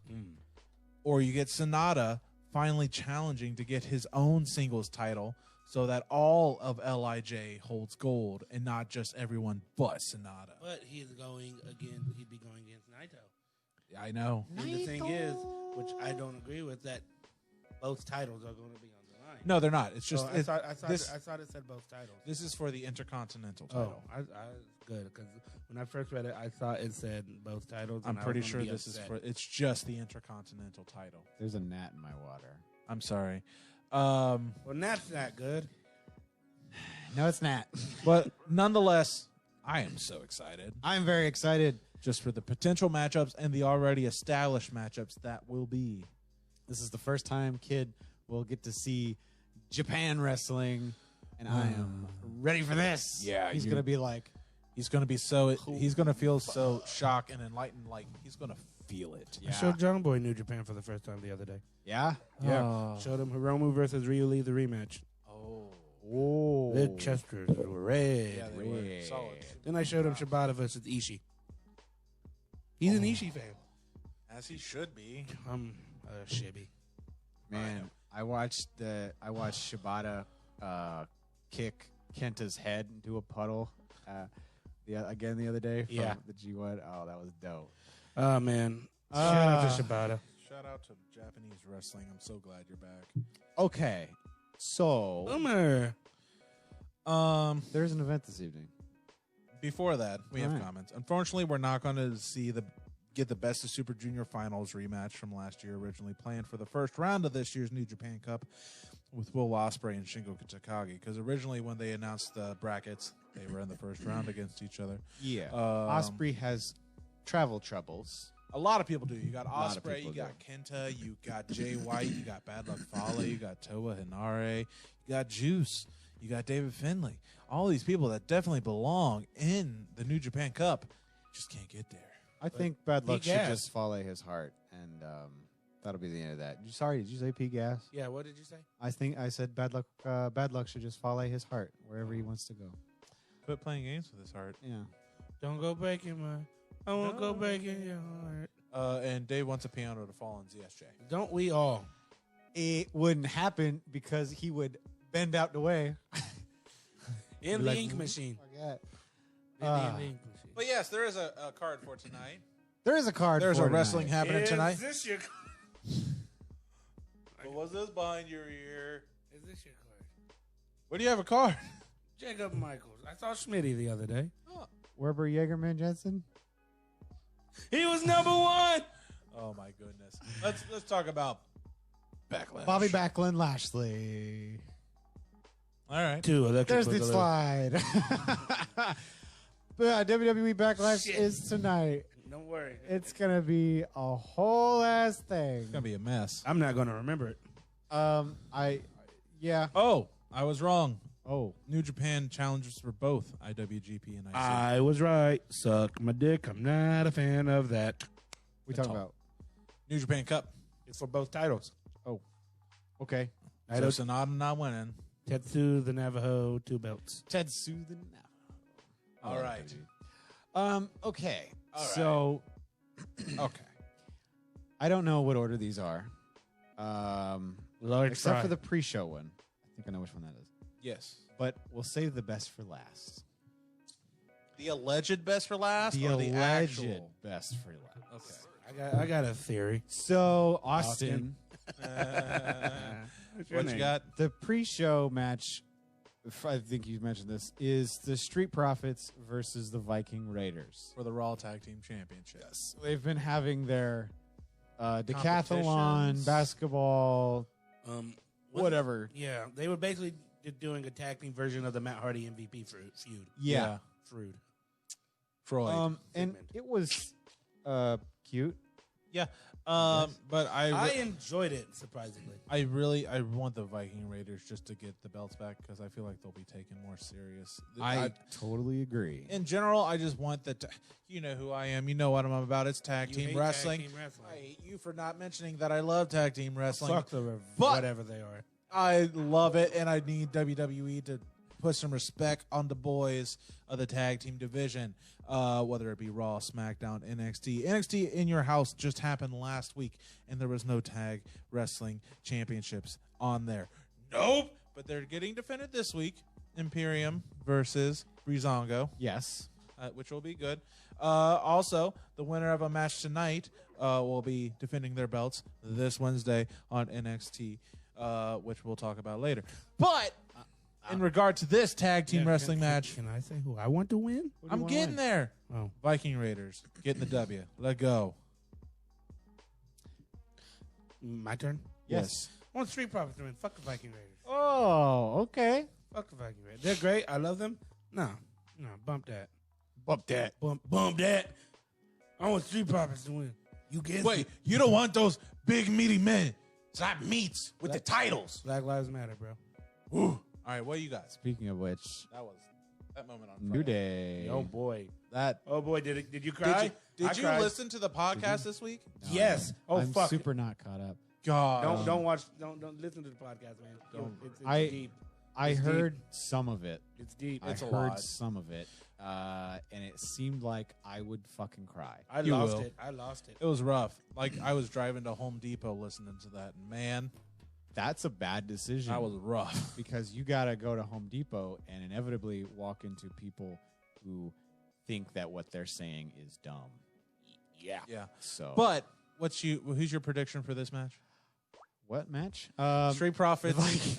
[SPEAKER 2] or you get Sonata finally challenging to get his own singles title so that all of LIJ holds gold and not just everyone but Sonata.
[SPEAKER 3] But he'd be going against Naito.
[SPEAKER 2] Yeah, I know.
[SPEAKER 3] And the thing is, which I don't agree with, that both titles are going to be on the line.
[SPEAKER 2] No, they're not. It's just
[SPEAKER 3] I thought it said both titles.
[SPEAKER 2] This is for the Intercontinental title.
[SPEAKER 3] Oh, good, because when I first read it, I thought it said both titles.
[SPEAKER 2] I'm pretty sure this is for. It's just the Intercontinental title.
[SPEAKER 1] There's a gnat in my water.
[SPEAKER 2] I'm sorry.
[SPEAKER 3] Well, that's not good.
[SPEAKER 1] No, it's not.
[SPEAKER 2] But nonetheless, I am so excited.
[SPEAKER 1] I'm very excited.
[SPEAKER 2] Just for the potential matchups and the already established matchups that will be.
[SPEAKER 1] This is the first time Kid will get to see Japan wrestling, and I am ready for this.
[SPEAKER 2] Yeah,
[SPEAKER 1] he's gonna be like,
[SPEAKER 2] he's gonna feel so shocked and enlightened, like he's gonna feel it.
[SPEAKER 3] I showed John Boy New Japan for the first time the other day.
[SPEAKER 1] Yeah,
[SPEAKER 3] Showed him Hiromu versus Ryu Lee, the rematch.
[SPEAKER 1] Oh,
[SPEAKER 3] the chesters were red.
[SPEAKER 2] Yeah, they were solid.
[SPEAKER 3] Then I showed him Shibata versus Ishii. He's an Ishii fan.
[SPEAKER 2] As he should be.
[SPEAKER 3] I'm a shibby.
[SPEAKER 1] Man, I watched Shibata kick Kenta's head into a puddle the other day from the G1. Oh, that was dope.
[SPEAKER 3] Oh, man. Shout out to Shibata.
[SPEAKER 2] Shout out to Japanese wrestling. I'm so glad you're back.
[SPEAKER 1] Okay, so
[SPEAKER 3] Boomer.
[SPEAKER 1] There's an event this evening.
[SPEAKER 2] Before that, we have comments. Unfortunately, we're not going to get the Best of Super Junior Finals rematch from last year, originally planned for the first round of this year's New Japan Cup with Will Ospreay and Shingo Takagi. Because originally, when they announced the brackets, they were in the first round against each other.
[SPEAKER 1] Yeah, Ospreay has travel troubles.
[SPEAKER 2] A lot of people do. You got Ospreay, you got Kenta, you got Jay White, you got Bad Luck Fale, you got Toa Hinare, you got Juice, you got David Finlay. All these people that definitely belong in the New Japan Cup just can't get there.
[SPEAKER 1] I think Bad Luck should just follow his heart, and that'll be the end of that. Sorry, did you say P Gas?
[SPEAKER 3] Yeah, what did you say?
[SPEAKER 1] I said Bad Luck should just follow his heart wherever he wants to go.
[SPEAKER 2] Quit playing games with his heart.
[SPEAKER 1] Yeah.
[SPEAKER 3] Don't go breaking my. I won't go breaking your heart.
[SPEAKER 2] And Dave wants a piano to fall on ZSJ.
[SPEAKER 3] Don't we all?
[SPEAKER 1] It wouldn't happen because he would bend out the way.
[SPEAKER 3] In the ink machine.
[SPEAKER 1] Forget.
[SPEAKER 3] In the ink machine.
[SPEAKER 2] But yes, there is a card for tonight.
[SPEAKER 1] There is a card.
[SPEAKER 2] There's a wrestling happening tonight.
[SPEAKER 3] Is this your
[SPEAKER 2] What was this behind your ear?
[SPEAKER 3] Is this your card?
[SPEAKER 2] Where do you have a card?
[SPEAKER 3] Jacob Michaels. I saw Schmitty the other day.
[SPEAKER 2] Oh.
[SPEAKER 1] Werber Jagerman Jensen.
[SPEAKER 3] He was number one.
[SPEAKER 2] Oh my goodness. Let's talk about Backlash.
[SPEAKER 1] Bobby Backlund Lashley.
[SPEAKER 2] All right.
[SPEAKER 1] There's the slide. But WWE Backlash is tonight.
[SPEAKER 3] Don't worry.
[SPEAKER 1] It's going to be a whole ass thing.
[SPEAKER 2] It's going to be a mess.
[SPEAKER 3] I'm not going to remember it.
[SPEAKER 1] Yeah.
[SPEAKER 2] Oh, I was wrong.
[SPEAKER 1] Oh.
[SPEAKER 2] New Japan challenges for both IWGP and IC.
[SPEAKER 3] I was right. Suck my dick. I'm not a fan of that.
[SPEAKER 1] We talking about
[SPEAKER 2] New Japan Cup.
[SPEAKER 3] It's for both titles.
[SPEAKER 1] Oh. Okay.
[SPEAKER 2] So Sonata not winning.
[SPEAKER 3] Tetsu the Navajo, 2 belts.
[SPEAKER 1] Tetsu the Navajo.
[SPEAKER 2] All right.
[SPEAKER 1] Okay.
[SPEAKER 2] All right.
[SPEAKER 1] So
[SPEAKER 2] okay.
[SPEAKER 1] I don't know what order these are.
[SPEAKER 3] Large
[SPEAKER 1] except
[SPEAKER 3] fry.
[SPEAKER 1] for the pre-show one. I think I know which one that is.
[SPEAKER 2] Yes.
[SPEAKER 1] But we'll save the best for last.
[SPEAKER 2] The alleged best for last
[SPEAKER 1] The
[SPEAKER 2] or
[SPEAKER 1] alleged
[SPEAKER 2] the actual?
[SPEAKER 1] best for last.
[SPEAKER 2] Okay.
[SPEAKER 3] I got a theory.
[SPEAKER 1] So, Austin.
[SPEAKER 2] What you got?
[SPEAKER 1] The pre-show match, I think you mentioned this, is the Street Profits versus the Viking Raiders.
[SPEAKER 2] For the Raw Tag Team Championship.
[SPEAKER 1] Yes. They've been having their decathlon,
[SPEAKER 2] Competitions.
[SPEAKER 1] basketball, whatever.
[SPEAKER 3] Yeah, they were basically doing a tag team version of the Matt Hardy MVP feud.
[SPEAKER 1] Yeah.
[SPEAKER 3] Feud.
[SPEAKER 2] Freud.
[SPEAKER 1] And it was cute.
[SPEAKER 2] Yeah. But
[SPEAKER 3] I enjoyed it, surprisingly.
[SPEAKER 2] I want the Viking Raiders just to get the belts back because I feel like they'll be taken more serious.
[SPEAKER 1] I totally agree.
[SPEAKER 2] In general, I just want the you know who I am. You know what I'm about. It's tag
[SPEAKER 3] You
[SPEAKER 2] team
[SPEAKER 3] hate
[SPEAKER 2] wrestling.
[SPEAKER 3] tag team wrestling.
[SPEAKER 2] I hate you for not mentioning that I love tag team wrestling.
[SPEAKER 3] Fuck the
[SPEAKER 2] But-
[SPEAKER 3] whatever they are.
[SPEAKER 2] I love it, and I need WWE to put some respect on the boys of the tag team division, whether it be Raw, SmackDown, NXT. NXT in Your House just happened last week, and there was no tag wrestling championships on there. Nope. But they're getting defended this week. Imperium versus Breezango.
[SPEAKER 1] Yes.
[SPEAKER 2] Which will be good. Also, the winner of a match tonight will be defending their belts this Wednesday on NXT, which we'll talk about later. But in regard to this tag team wrestling match,
[SPEAKER 3] can I say who I want to win?
[SPEAKER 2] I'm getting there.
[SPEAKER 3] Oh.
[SPEAKER 2] Viking Raiders getting the W. Let go.
[SPEAKER 3] My turn?
[SPEAKER 1] Yes.
[SPEAKER 3] I want Street Profits to win. Fuck the Viking Raiders.
[SPEAKER 1] Oh, okay.
[SPEAKER 3] Fuck the Viking Raiders. They're great. I love them. No, bump that.
[SPEAKER 1] Bump that.
[SPEAKER 3] Bump that. I want Street Profits to win. You get
[SPEAKER 2] Wait,
[SPEAKER 3] it?
[SPEAKER 2] you don't want those big meaty men. It's not meats with the titles.
[SPEAKER 3] Black Lives Matter, bro.
[SPEAKER 2] Ooh. All right, what you got?
[SPEAKER 1] Speaking of which,
[SPEAKER 2] That moment on
[SPEAKER 1] New
[SPEAKER 2] Friday.
[SPEAKER 1] Day.
[SPEAKER 3] Oh boy.
[SPEAKER 2] Did
[SPEAKER 3] Did you cry?
[SPEAKER 2] you
[SPEAKER 3] cried.
[SPEAKER 2] listen to the podcast this week?
[SPEAKER 1] No,
[SPEAKER 3] Yes. Oh
[SPEAKER 1] I'm
[SPEAKER 3] fuck.
[SPEAKER 1] super not caught up.
[SPEAKER 2] God.
[SPEAKER 3] Don't watch. Don't listen to the podcast, man. It's
[SPEAKER 1] I-
[SPEAKER 3] deep.
[SPEAKER 1] I
[SPEAKER 3] It's
[SPEAKER 1] heard some of it.
[SPEAKER 3] It's deep.
[SPEAKER 1] I
[SPEAKER 2] It's a
[SPEAKER 1] heard
[SPEAKER 2] lot.
[SPEAKER 1] some of it, and it seemed like I would fucking cry.
[SPEAKER 3] I
[SPEAKER 2] You
[SPEAKER 3] lost
[SPEAKER 2] will.
[SPEAKER 3] it. I lost it.
[SPEAKER 2] It was rough. Like, I was driving to Home Depot listening to that, and man,
[SPEAKER 1] That's a bad decision.
[SPEAKER 2] that was rough.
[SPEAKER 1] because you gotta go to Home Depot and inevitably walk into people who think that what they're saying is dumb.
[SPEAKER 3] Yeah.
[SPEAKER 2] Yeah.
[SPEAKER 1] So,
[SPEAKER 2] But who's your prediction for this match?
[SPEAKER 1] what match?
[SPEAKER 2] Street Profits.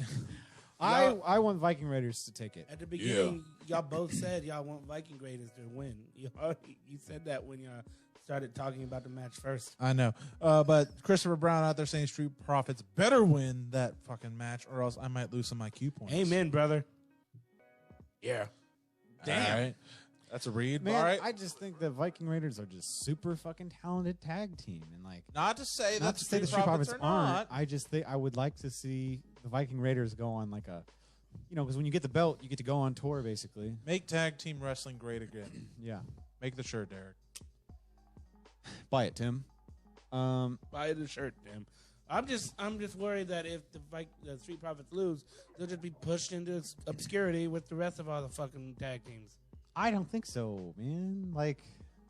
[SPEAKER 1] I want Viking Raiders to take it.
[SPEAKER 3] At the beginning, y'all both said y'all want Viking Raiders to win. You said that when y'all started talking about the match first.
[SPEAKER 2] I know. But Christopher Brown out there saying Street Profits better win that fucking match, or else I might lose some IQ points.
[SPEAKER 3] Amen, brother. Yeah.
[SPEAKER 2] Damn. All right. That's a read.
[SPEAKER 1] Man,
[SPEAKER 2] All right.
[SPEAKER 1] I just think the Viking Raiders are just super fucking talented tag team, and like
[SPEAKER 2] Not to say
[SPEAKER 1] not
[SPEAKER 2] that
[SPEAKER 1] to say the
[SPEAKER 2] Street
[SPEAKER 1] Street
[SPEAKER 2] Profits
[SPEAKER 1] Profits
[SPEAKER 2] are
[SPEAKER 1] aren't.
[SPEAKER 2] not.
[SPEAKER 1] I just think I would like to see the Viking Raiders go on like a, because when you get the belt, you get to go on tour basically.
[SPEAKER 2] Make tag team wrestling great again.
[SPEAKER 1] Yeah,
[SPEAKER 2] Make the shirt, Derek.
[SPEAKER 1] buy it, Tim.
[SPEAKER 3] Buy the shirt, damn. I'm just worried that if the Street Profits lose, they'll just be pushed into obscurity with the rest of all the fucking tag teams.
[SPEAKER 1] I don't think so, man. Like,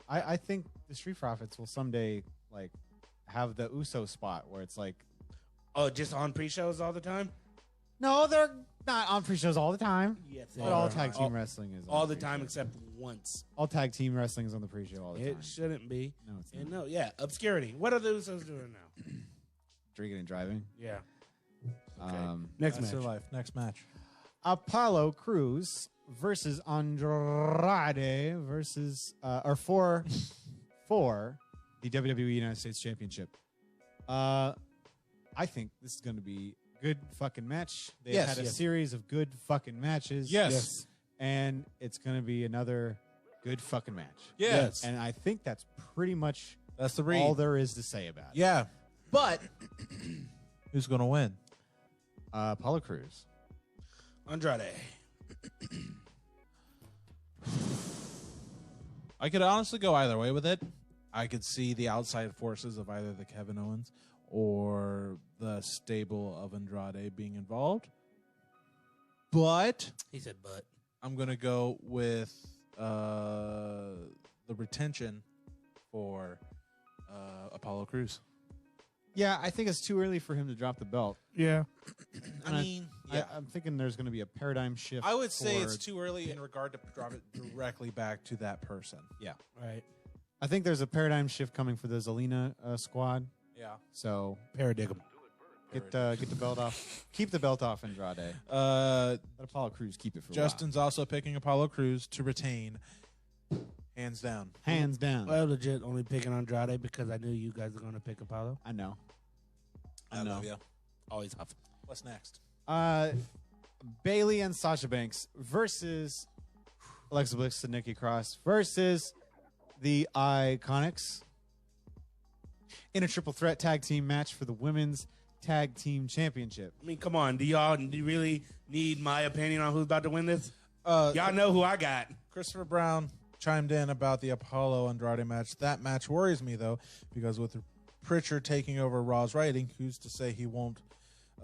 [SPEAKER 1] I think the Street Profits will someday like have the Uso spot where it's like,
[SPEAKER 3] Oh, just on pre-shows all the time?
[SPEAKER 1] no, they're not on pre-shows all the time.
[SPEAKER 3] Yes,
[SPEAKER 1] But all tag team wrestling is on
[SPEAKER 3] all the
[SPEAKER 1] pre-show.
[SPEAKER 3] time except once.
[SPEAKER 1] All tag team wrestling is on the pre-show all the time.
[SPEAKER 3] It shouldn't be.
[SPEAKER 1] No, it's
[SPEAKER 3] And
[SPEAKER 1] not.
[SPEAKER 3] no, yeah, obscurity. What are the Usos doing now?
[SPEAKER 1] Drinking and driving.
[SPEAKER 3] Yeah.
[SPEAKER 1] Next
[SPEAKER 2] That's
[SPEAKER 1] match.
[SPEAKER 2] their life. Next match.
[SPEAKER 1] Apollo Crews versus Andrade versus for the WWE United States Championship. I think this is going to be a good fucking match. They've
[SPEAKER 2] Yes.
[SPEAKER 1] had a series of good fucking matches.
[SPEAKER 2] Yes.
[SPEAKER 1] And it's going to be another good fucking match.
[SPEAKER 2] Yes.
[SPEAKER 1] And I think that's pretty much
[SPEAKER 2] That's the read.
[SPEAKER 1] all there is to say about it.
[SPEAKER 2] Yeah. But who's going to win?
[SPEAKER 1] Apollo Crews.
[SPEAKER 3] Andrade.
[SPEAKER 2] I could honestly go either way with it. I could see the outside forces of either the Kevin Owens or the stable of Andrade being involved. But
[SPEAKER 3] He said but.
[SPEAKER 2] I'm going to go with the retention for Apollo Crews.
[SPEAKER 1] Yeah, I think it's too early for him to drop the belt.
[SPEAKER 3] Yeah.
[SPEAKER 1] I'm thinking there's going to be a paradigm shift.
[SPEAKER 2] I would say it's
[SPEAKER 1] for-
[SPEAKER 2] too early in regard to drop it directly back to that person.
[SPEAKER 1] Yeah.
[SPEAKER 3] Right.
[SPEAKER 1] I think there's a paradigm shift coming for the Zelina squad.
[SPEAKER 2] Yeah.
[SPEAKER 1] So
[SPEAKER 3] Paradigm.
[SPEAKER 1] get the belt off. Keep the belt off Andrade. Let Apollo Crews keep it for
[SPEAKER 2] Justin's also picking Apollo Crews to retain, hands down.
[SPEAKER 1] a while. Hands down.
[SPEAKER 3] Well, legit only picking Andrade because I knew you guys were going to pick Apollo.
[SPEAKER 1] I know.
[SPEAKER 2] I love you.
[SPEAKER 3] Always huff.
[SPEAKER 2] What's next?
[SPEAKER 1] Bailey and Sasha Banks versus Alexa Bliss and Nikki Cross versus the Iconics in a triple threat tag team match for the women's tag team championship.
[SPEAKER 3] I mean, come on. Do y'all really need my opinion on who's about to win this? Y'all know who I got.
[SPEAKER 2] Christopher Brown chimed in about the Apollo Andrade match. That match worries me, though, because with Pritchard taking over Raw's writing, who's to say he won't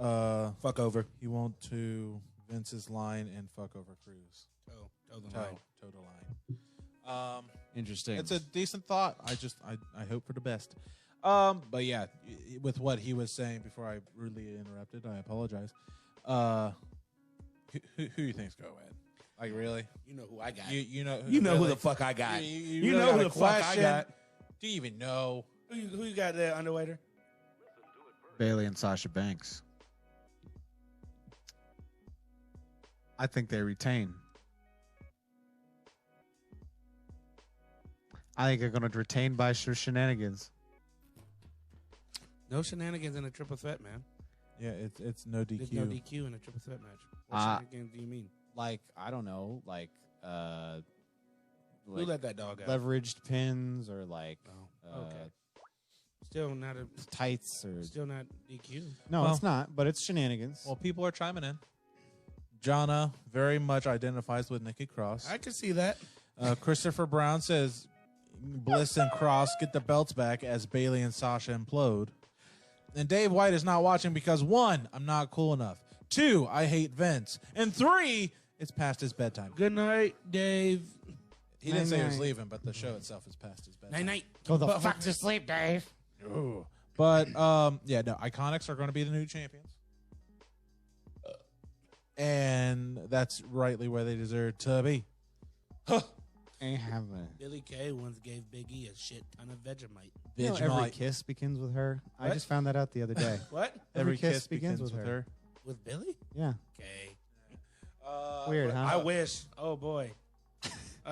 [SPEAKER 3] Fuck over.
[SPEAKER 2] he won't to Vince's line and fuck over Cruz.
[SPEAKER 3] Toe
[SPEAKER 2] the line.
[SPEAKER 1] Interesting.
[SPEAKER 2] It's a decent thought. I hope for the best. But yeah, with what he was saying before I rudely interrupted, I apologize. Who you think's go ahead? Like really?
[SPEAKER 3] You know who I got.
[SPEAKER 2] You know
[SPEAKER 3] who the fuck I got.
[SPEAKER 2] You know who the fuck I got. Do you even know?
[SPEAKER 3] Who you got there, underwater?
[SPEAKER 1] Bailey and Sasha Banks. I think they retain. I think they're going to retain by shenanigans.
[SPEAKER 3] No shenanigans in a triple threat, man.
[SPEAKER 2] Yeah, it's no DQ.
[SPEAKER 3] There's no DQ in a triple threat match. What shenanigans do you mean?
[SPEAKER 1] Like, I don't know, like
[SPEAKER 3] who let that dog out?
[SPEAKER 1] Leveraged pins or like
[SPEAKER 3] okay. Still not a
[SPEAKER 1] tights or
[SPEAKER 3] still not DQ.
[SPEAKER 1] No, it's not, but it's shenanigans.
[SPEAKER 2] Well, people are chiming in. Jonna very much identifies with Nikki Cross.
[SPEAKER 3] I can see that.
[SPEAKER 2] Christopher Brown says Bliss and Cross get the belts back as Bailey and Sasha implode. And Dave White is not watching because 1, I'm not cool enough. 2, I hate Vince. And 3, it's past his bedtime.
[SPEAKER 3] Good night, Dave.
[SPEAKER 2] He didn't say he was leaving, but the show itself is past his bedtime.
[SPEAKER 3] Night.
[SPEAKER 1] Go the fuck to sleep, Dave.
[SPEAKER 2] Ooh. But yeah, no, Iconics are going to be the new champions. And that's rightly where they deserve to be.
[SPEAKER 3] Billy Kay once gave Big E a shit ton of Vegemite.
[SPEAKER 1] You know, every kiss begins with her. What? I just found that out the other day.
[SPEAKER 3] What?
[SPEAKER 1] Every kiss begins with her.
[SPEAKER 3] With Billy?
[SPEAKER 1] Yeah.
[SPEAKER 3] Okay.
[SPEAKER 1] Weird, huh?
[SPEAKER 3] I wish. Oh, boy.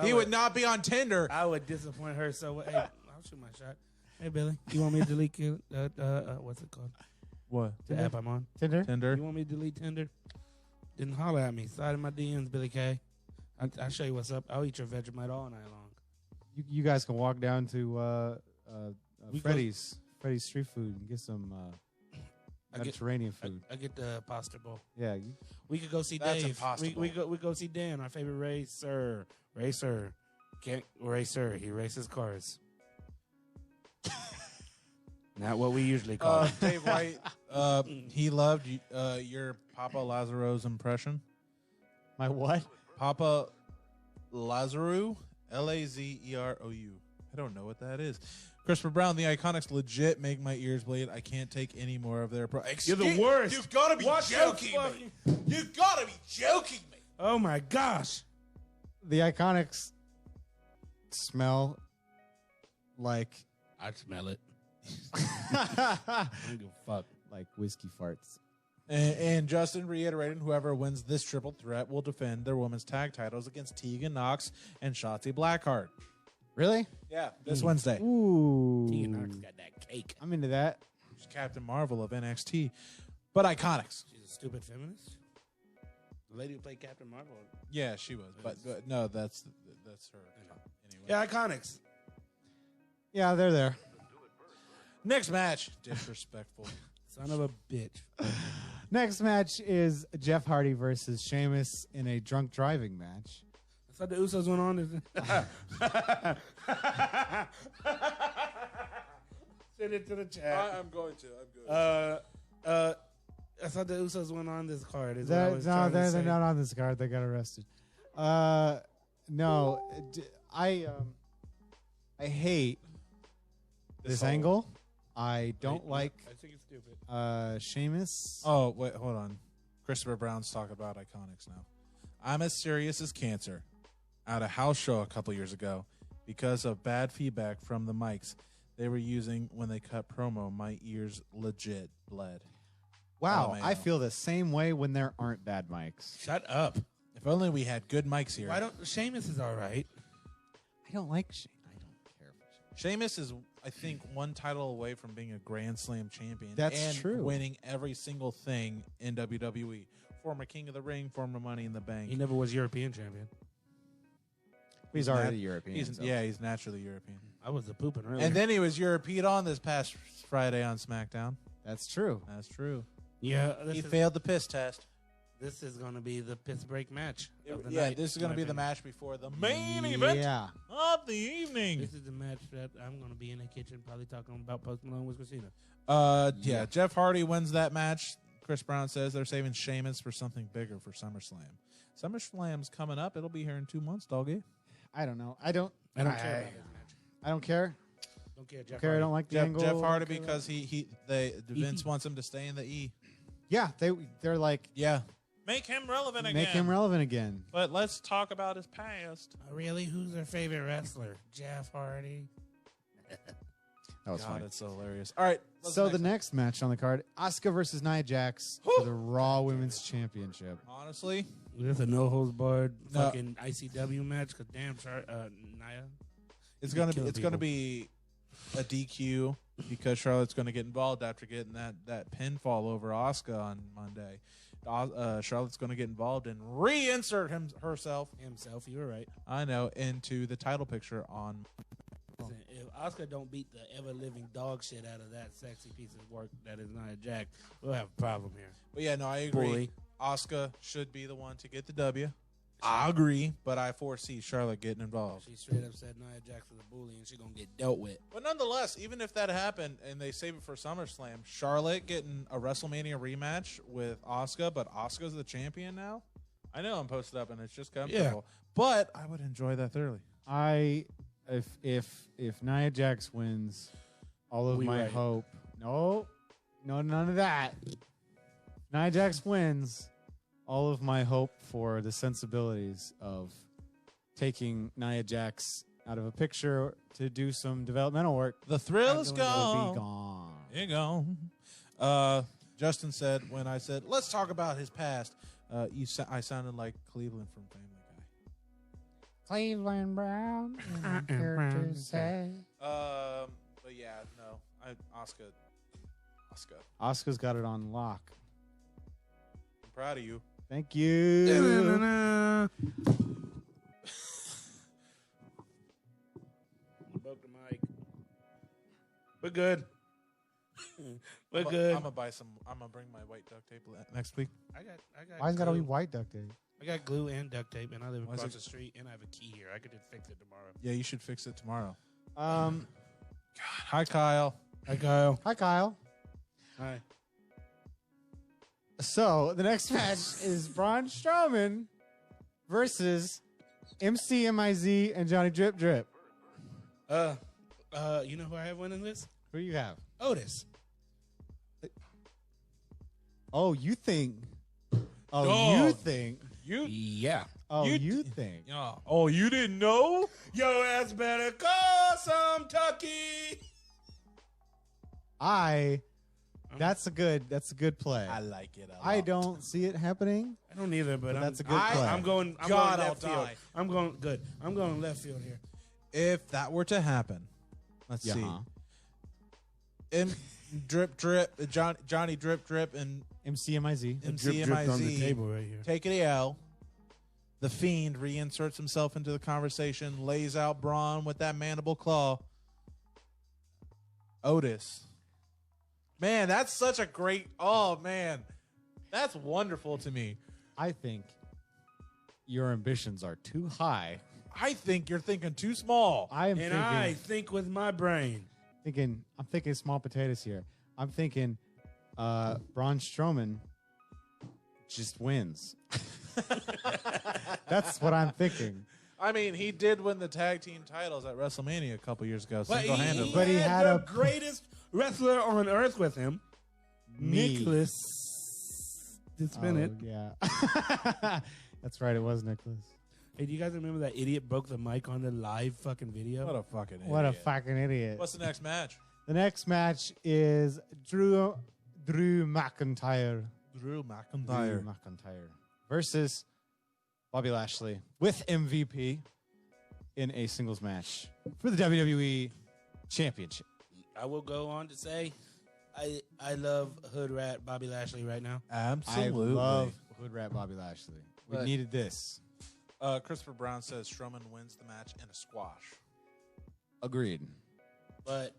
[SPEAKER 2] He would not be on Tinder.
[SPEAKER 3] I would disappoint her. So, hey, I'll shoot my shot. Hey, Billy, you want me to delete what's it called?
[SPEAKER 2] What?
[SPEAKER 3] The app I'm on.
[SPEAKER 1] Tinder?
[SPEAKER 3] You want me to delete Tinder? Didn't holler at me. Slide in my DMs, Billy Kay. I'll show you what's up. I'll eat your Vegemite all night long.
[SPEAKER 1] You guys can walk down to Freddy's Street Food and get some Mediterranean food.
[SPEAKER 3] I get the pasta bowl.
[SPEAKER 1] Yeah.
[SPEAKER 3] We could go see
[SPEAKER 2] That's
[SPEAKER 3] Dave.
[SPEAKER 2] impossible.
[SPEAKER 3] We go see Dan, our favorite racer. Can't racer. He races cars. Not what we usually call it.
[SPEAKER 2] Dave White, he loved your Papa Lazaro's impression.
[SPEAKER 1] My what?
[SPEAKER 2] Papa Lazarou, Lazerou. I don't know what that is. Christopher Brown, the Iconics legit make my ears bleed. I can't take any more of their...
[SPEAKER 3] You're the worst.
[SPEAKER 2] You've got to be joking me. You've got to be joking me.
[SPEAKER 3] Oh, my gosh.
[SPEAKER 1] The Iconics smell like...
[SPEAKER 3] I smell it. I don't give a fuck.
[SPEAKER 1] Like whiskey farts.
[SPEAKER 2] And Justin reiterated whoever wins this triple threat will defend their women's tag titles against Tegan Nox and Shotzi Blackheart.
[SPEAKER 1] Really?
[SPEAKER 2] Yeah, this Wednesday.
[SPEAKER 1] Ooh.
[SPEAKER 3] Tegan Nox got that cake.
[SPEAKER 1] I'm into that.
[SPEAKER 2] She's Captain Marvel of NXT. But Iconics.
[SPEAKER 3] She's a stupid feminist? The lady who played Captain Marvel.
[SPEAKER 2] Yeah, she was. But no, that's her. Anyway.
[SPEAKER 3] Yeah, Iconics.
[SPEAKER 1] Yeah, they're there.
[SPEAKER 2] Next match. Disrespectful.
[SPEAKER 3] Son of a bitch.
[SPEAKER 1] Next match is Jeff Hardy versus Sheamus in a drunk driving match.
[SPEAKER 3] I thought the Usos went on. Send it to the chat.
[SPEAKER 2] I'm going to.
[SPEAKER 3] I thought the Usos went on this card.
[SPEAKER 1] They're not on this card. They got arrested. No, I hate this angle. I don't like.
[SPEAKER 3] I think it's stupid.
[SPEAKER 1] Sheamus.
[SPEAKER 2] Oh, wait, hold on. Christopher Brown's talking about Iconics now. I'm as serious as cancer. At a house show a couple years ago, because of bad feedback from the mics they were using when they cut promo, my ears legit bled.
[SPEAKER 1] Wow, I feel the same way when there aren't bad mics.
[SPEAKER 3] Shut up.
[SPEAKER 2] If only we had good mics here.
[SPEAKER 3] Why don't Sheamus is all right?
[SPEAKER 1] I don't like Sheamus. I don't care for
[SPEAKER 2] Sheamus is, I think, one title away from being a Grand Slam champion.
[SPEAKER 1] That's true.
[SPEAKER 2] Winning every single thing in WWE. Former King of the Ring, former Money in the Bank.
[SPEAKER 3] He never was European champion.
[SPEAKER 1] He's already European.
[SPEAKER 2] Yeah, he's naturally European.
[SPEAKER 3] I was a pooping earlier.
[SPEAKER 2] And then he was European on this past Friday on SmackDown.
[SPEAKER 1] That's true.
[SPEAKER 2] That's true.
[SPEAKER 3] Yeah,
[SPEAKER 2] He failed the piss test.
[SPEAKER 3] This is going to be the piss break match.
[SPEAKER 2] This is going to be the match before the main event of the evening.
[SPEAKER 3] This is the match that I'm going to be in the kitchen probably talking about Post Malone with Christina.
[SPEAKER 2] Yeah, Jeff Hardy wins that match. Chris Brown says they're saving Sheamus for something bigger for SummerSlam. SummerSlam's coming up. It'll be here in 2 months, doggy.
[SPEAKER 1] I don't know. I don't
[SPEAKER 3] care about this match.
[SPEAKER 1] I don't care.
[SPEAKER 3] Don't care, Jeff.
[SPEAKER 1] I don't like the angle.
[SPEAKER 2] Jeff Hardy because Vince wants him to stay in the E.
[SPEAKER 1] Yeah, they're like
[SPEAKER 4] Make him relevant again.
[SPEAKER 1] Make him relevant again.
[SPEAKER 4] But let's talk about his past.
[SPEAKER 3] Really? Who's their favorite wrestler? Jeff Hardy.
[SPEAKER 1] That was
[SPEAKER 2] God,
[SPEAKER 1] funny.
[SPEAKER 2] it's so hilarious. All right.
[SPEAKER 1] So the next match on the card, Asuka versus Nia Jax for the Raw Women's Championship.
[SPEAKER 2] Honestly,
[SPEAKER 3] this a no holds barred fucking ICW match? Because damn, Nia.
[SPEAKER 2] It's gonna be a DQ because Charlotte's gonna get involved after getting that pinfall over Asuka on Monday. Charlotte's gonna get involved and reinsert herself.
[SPEAKER 3] You were right.
[SPEAKER 2] I know, into the title picture on.
[SPEAKER 3] Listen, if Asuka don't beat the ever living dog shit out of that sexy piece of work that is Nia Jax, we'll have a problem here.
[SPEAKER 2] But yeah, no, I agree. Asuka should be the one to get the W. I agree, but I foresee Charlotte getting involved.
[SPEAKER 3] She straight up said Nia Jax is a bully and she's going to get dealt with.
[SPEAKER 2] But nonetheless, even if that happened and they save it for SummerSlam, Charlotte getting a WrestleMania rematch with Asuka, but Asuka's the champion now? I know I'm posted up and it's just comfortable, but I would enjoy that thoroughly.
[SPEAKER 1] If Nia Jax wins, all of my hope. No, none of that. Nia Jax wins. All of my hope for the sensibilities of taking Nia Jax out of a picture to do some developmental work.
[SPEAKER 2] The thrill is
[SPEAKER 1] gone.
[SPEAKER 2] Be gone. You're gone. Justin said when I said let's talk about his past, I sounded like Cleveland from Family Guy.
[SPEAKER 1] Cleveland Brown.
[SPEAKER 2] But yeah, no, Asuka.
[SPEAKER 1] Asuka's got it on lock.
[SPEAKER 2] I'm proud of you.
[SPEAKER 1] Thank you.
[SPEAKER 3] Broke the mic. We're good. We're good.
[SPEAKER 2] I'm gonna bring my white duct tape next week.
[SPEAKER 3] I got.
[SPEAKER 1] Why's it gotta be white duct tape?
[SPEAKER 3] I got glue and duct tape, and I live across the street, and I have a key here. I could just fix it tomorrow.
[SPEAKER 2] Yeah, you should fix it tomorrow.
[SPEAKER 1] God.
[SPEAKER 2] Hi, Kyle.
[SPEAKER 3] Hi, Kyle.
[SPEAKER 1] Hi, Kyle.
[SPEAKER 3] Hi.
[SPEAKER 1] So the next match is Braun Strowman versus MCMIZ and Johnny Drip Drip.
[SPEAKER 3] You know who I have winning this?
[SPEAKER 1] Who do you have?
[SPEAKER 3] Otis.
[SPEAKER 1] Oh, you think? Oh,
[SPEAKER 2] Dog.
[SPEAKER 1] you think?
[SPEAKER 3] Yeah.
[SPEAKER 1] Oh, you think?
[SPEAKER 2] Yeah. Oh, you didn't know?
[SPEAKER 3] Your ass better call some Tucky.
[SPEAKER 1] That's a good play.
[SPEAKER 2] I like it a lot.
[SPEAKER 1] I don't see it happening.
[SPEAKER 3] I don't either, but
[SPEAKER 1] that's a good play.
[SPEAKER 3] I'm going left field. I'm going left field here.
[SPEAKER 2] If that were to happen, let's see. Drip Drip, Johnny Drip Drip, and
[SPEAKER 1] MCMIZ.
[SPEAKER 3] Drip on the table right here.
[SPEAKER 2] Take it L. The Fiend reinserts himself into the conversation, lays out Braun with that mandible claw. Otis. Man, that's such a great... Oh, man. That's wonderful to me.
[SPEAKER 1] I think your ambitions are too high.
[SPEAKER 2] I think you're thinking too small.
[SPEAKER 3] I think with my brain.
[SPEAKER 1] I'm thinking small potatoes here. I'm thinking Braun Strowman just wins. That's what I'm thinking.
[SPEAKER 2] I mean, he did win the tag team titles at WrestleMania a couple years ago, single-handedly.
[SPEAKER 3] But he had the greatest wrestler on earth with him, Nicholas. Just a minute.
[SPEAKER 1] Yeah. That's right. It was Nicholas.
[SPEAKER 3] Hey, do you guys remember that idiot broke the mic on the live fucking video?
[SPEAKER 2] What a fucking idiot.
[SPEAKER 1] What a fucking idiot.
[SPEAKER 2] What's the next match?
[SPEAKER 1] The next match is Drew McIntyre.
[SPEAKER 2] Drew McIntyre
[SPEAKER 1] Versus Bobby Lashley with MVP in a singles match for the WWE Championship.
[SPEAKER 3] I will go on to say I love Hood Rat Bobby Lashley right now.
[SPEAKER 2] Absolutely.
[SPEAKER 1] I love Hood Rat Bobby Lashley. We needed this.
[SPEAKER 2] Christopher Brown says Strowman wins the match in a squash.
[SPEAKER 1] Agreed.
[SPEAKER 3] But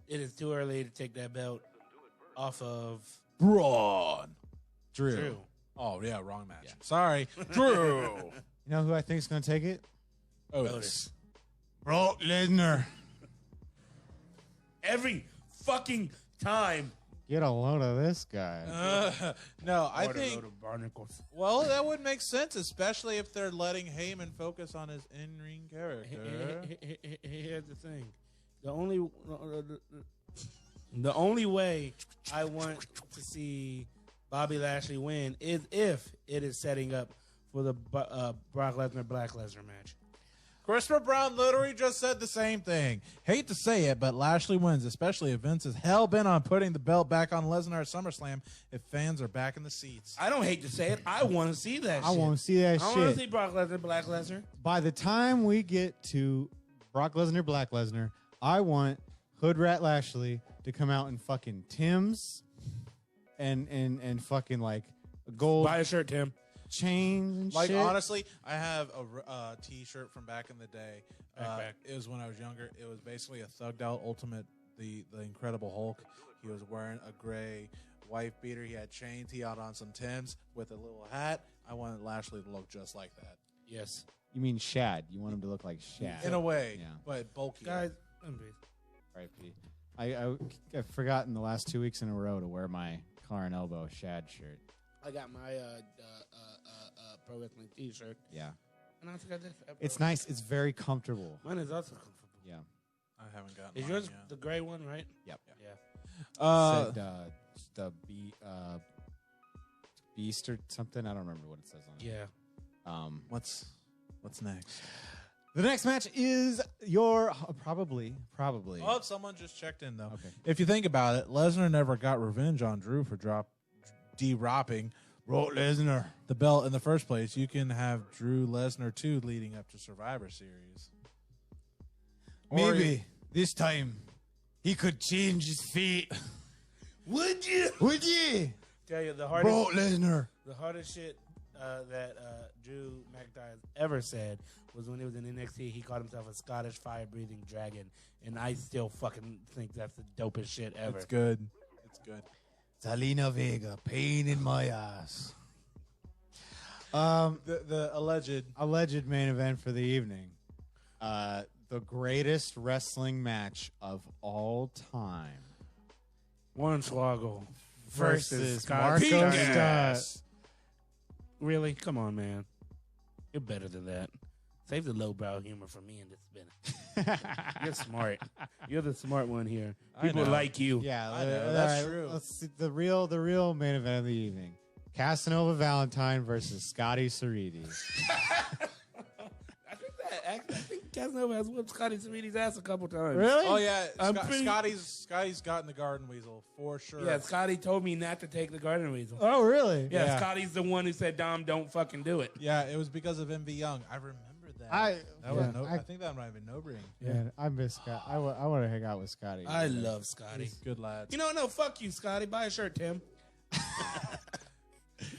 [SPEAKER 3] it is too early to take that belt off of
[SPEAKER 2] Braun.
[SPEAKER 1] Drew.
[SPEAKER 2] Oh, yeah, wrong match. Yeah. Sorry. Drew.
[SPEAKER 1] You know who I think is going to take it?
[SPEAKER 2] Otis.
[SPEAKER 1] Brock Lesnar.
[SPEAKER 3] Every fucking time
[SPEAKER 1] Get a load of this guy.
[SPEAKER 2] No, I think. Well, that would make sense, especially if they're letting Heyman focus on his in-ring character.
[SPEAKER 3] Here's the thing: the only way I want to see Bobby Lashley win is if it is setting up for the Brock Lesnar Black Lesnar match.
[SPEAKER 2] Christopher Brown literally just said the same thing. Hate to say it, but Lashley wins, especially if Vince is hell-bent on putting the belt back on Lesnar at SummerSlam if fans are back in the seats.
[SPEAKER 3] I don't hate to say it. I want to see that shit.
[SPEAKER 1] I want to see that shit.
[SPEAKER 3] I want to see Brock Lesnar, Black Lesnar.
[SPEAKER 1] By the time we get to Brock Lesnar, Black Lesnar, I want Hood Rat Lashley to come out in fucking Tim's and fucking like gold.
[SPEAKER 3] Buy a shirt, Tim.
[SPEAKER 1] Chains and
[SPEAKER 2] like,
[SPEAKER 1] shit.
[SPEAKER 2] honestly, I have a T-shirt from back in the day.
[SPEAKER 3] Back.
[SPEAKER 2] It was when I was younger. It was basically a thugged out Ultimate, the Incredible Hulk. He was wearing a gray wife beater. He had chains. He had on some Timbs with a little hat. I wanted Lashley to look just like that.
[SPEAKER 3] Yes.
[SPEAKER 1] You mean Shad? You want him to look like Shad?
[SPEAKER 2] In a way,
[SPEAKER 1] yeah.
[SPEAKER 2] But bulky.
[SPEAKER 3] Guys,
[SPEAKER 1] Right, Pete. I've forgotten the last 2 weeks in a row to wear my collar and elbow Shad shirt.
[SPEAKER 3] I got my pro wrestling T-shirt.
[SPEAKER 1] Yeah.
[SPEAKER 3] And I forgot this.
[SPEAKER 1] It's nice. It's very comfortable.
[SPEAKER 3] Mine is also comfortable.
[SPEAKER 1] Yeah.
[SPEAKER 2] I haven't gotten.
[SPEAKER 3] Is yours the gray one, right?
[SPEAKER 1] Yep.
[SPEAKER 3] Yeah.
[SPEAKER 1] Said, the Beast or something. I don't remember what it says on it.
[SPEAKER 3] Yeah.
[SPEAKER 2] What's next?
[SPEAKER 1] The next match is your probably.
[SPEAKER 2] Oh, someone just checked in though.
[SPEAKER 1] Okay.
[SPEAKER 2] If you think about it, Lesnar never got revenge on Drew for dropping
[SPEAKER 1] Brock Lesnar
[SPEAKER 2] the belt in the first place. You can have Drew Lesnar 2 leading up to Survivor Series.
[SPEAKER 1] Maybe this time he could change his fate.
[SPEAKER 3] Would you?
[SPEAKER 1] Would you?
[SPEAKER 3] Tell you the hardest.
[SPEAKER 1] Brock Lesnar.
[SPEAKER 3] The hardest shit that Drew McIntyre has ever said was when he was in NXT. He called himself a Scottish fire-breathing dragon, and I still fucking think that's the dopest shit ever.
[SPEAKER 2] It's good. It's good.
[SPEAKER 1] Zelina Vega, pain in my ass.
[SPEAKER 2] The
[SPEAKER 1] alleged main event for the evening. The greatest wrestling match of all time.
[SPEAKER 3] Hornswoggle
[SPEAKER 1] versus
[SPEAKER 3] Scott
[SPEAKER 1] Marco
[SPEAKER 3] Stunt.
[SPEAKER 1] Stunt.
[SPEAKER 3] Really? Come on, man. You're better than that. Save the lowbrow humor for me in this minute. You're smart. You're the smart one here. People like you.
[SPEAKER 1] Yeah,
[SPEAKER 2] I know. That's true.
[SPEAKER 1] Let's see the real main event of the evening. Casanova Valentine versus Scotty Cerriti.
[SPEAKER 3] I think Casanova has whipped Scotty Cerriti's ass a couple times.
[SPEAKER 1] Really?
[SPEAKER 2] Oh yeah, Scotty's gotten the Garden Weasel for sure.
[SPEAKER 3] Yeah, Scotty told me not to take the Garden Weasel.
[SPEAKER 1] Oh, really?
[SPEAKER 3] Yeah, Scotty's the one who said, "Dom, don't fucking do it."
[SPEAKER 2] Yeah, it was because of MV Young. I remember that. I think that might have been No-Brain.
[SPEAKER 1] Yeah, I miss Scott. I want to hang out with Scotty.
[SPEAKER 3] I love Scotty.
[SPEAKER 2] He's good lad.
[SPEAKER 3] You know, no, fuck you, Scotty. Buy a shirt, Tim.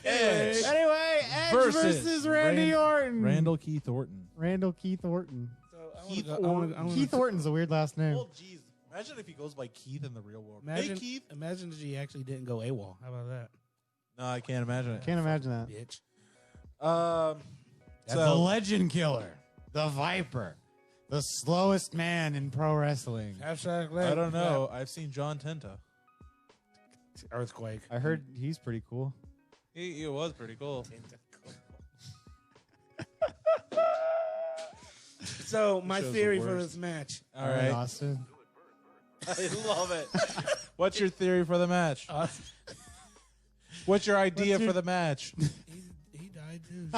[SPEAKER 2] Edge.
[SPEAKER 1] Anyway, Edge versus Randy Orton.
[SPEAKER 2] Randall Keith Orton.
[SPEAKER 1] Randall Keith Orton.
[SPEAKER 3] So
[SPEAKER 1] Keith Orton's a weird last name.
[SPEAKER 2] Oh, jeez. Imagine if he goes by Keith in the real world.
[SPEAKER 3] Imagine,
[SPEAKER 2] hey, Keith.
[SPEAKER 3] Imagine if he actually didn't go AWOL. How about that?
[SPEAKER 2] No, I can't imagine it.
[SPEAKER 1] Can't imagine that.
[SPEAKER 3] Bitch.
[SPEAKER 1] That's the legend killer, the Viper, the slowest man in pro wrestling.
[SPEAKER 2] I don't know. I've seen John Tenta.
[SPEAKER 3] Earthquake.
[SPEAKER 1] I heard he's pretty cool.
[SPEAKER 2] He was pretty cool.
[SPEAKER 3] So my theory for this match.
[SPEAKER 2] All right,
[SPEAKER 1] Austin.
[SPEAKER 2] I love it. What's your theory for the match? What's your idea for the match?
[SPEAKER 3] He died too.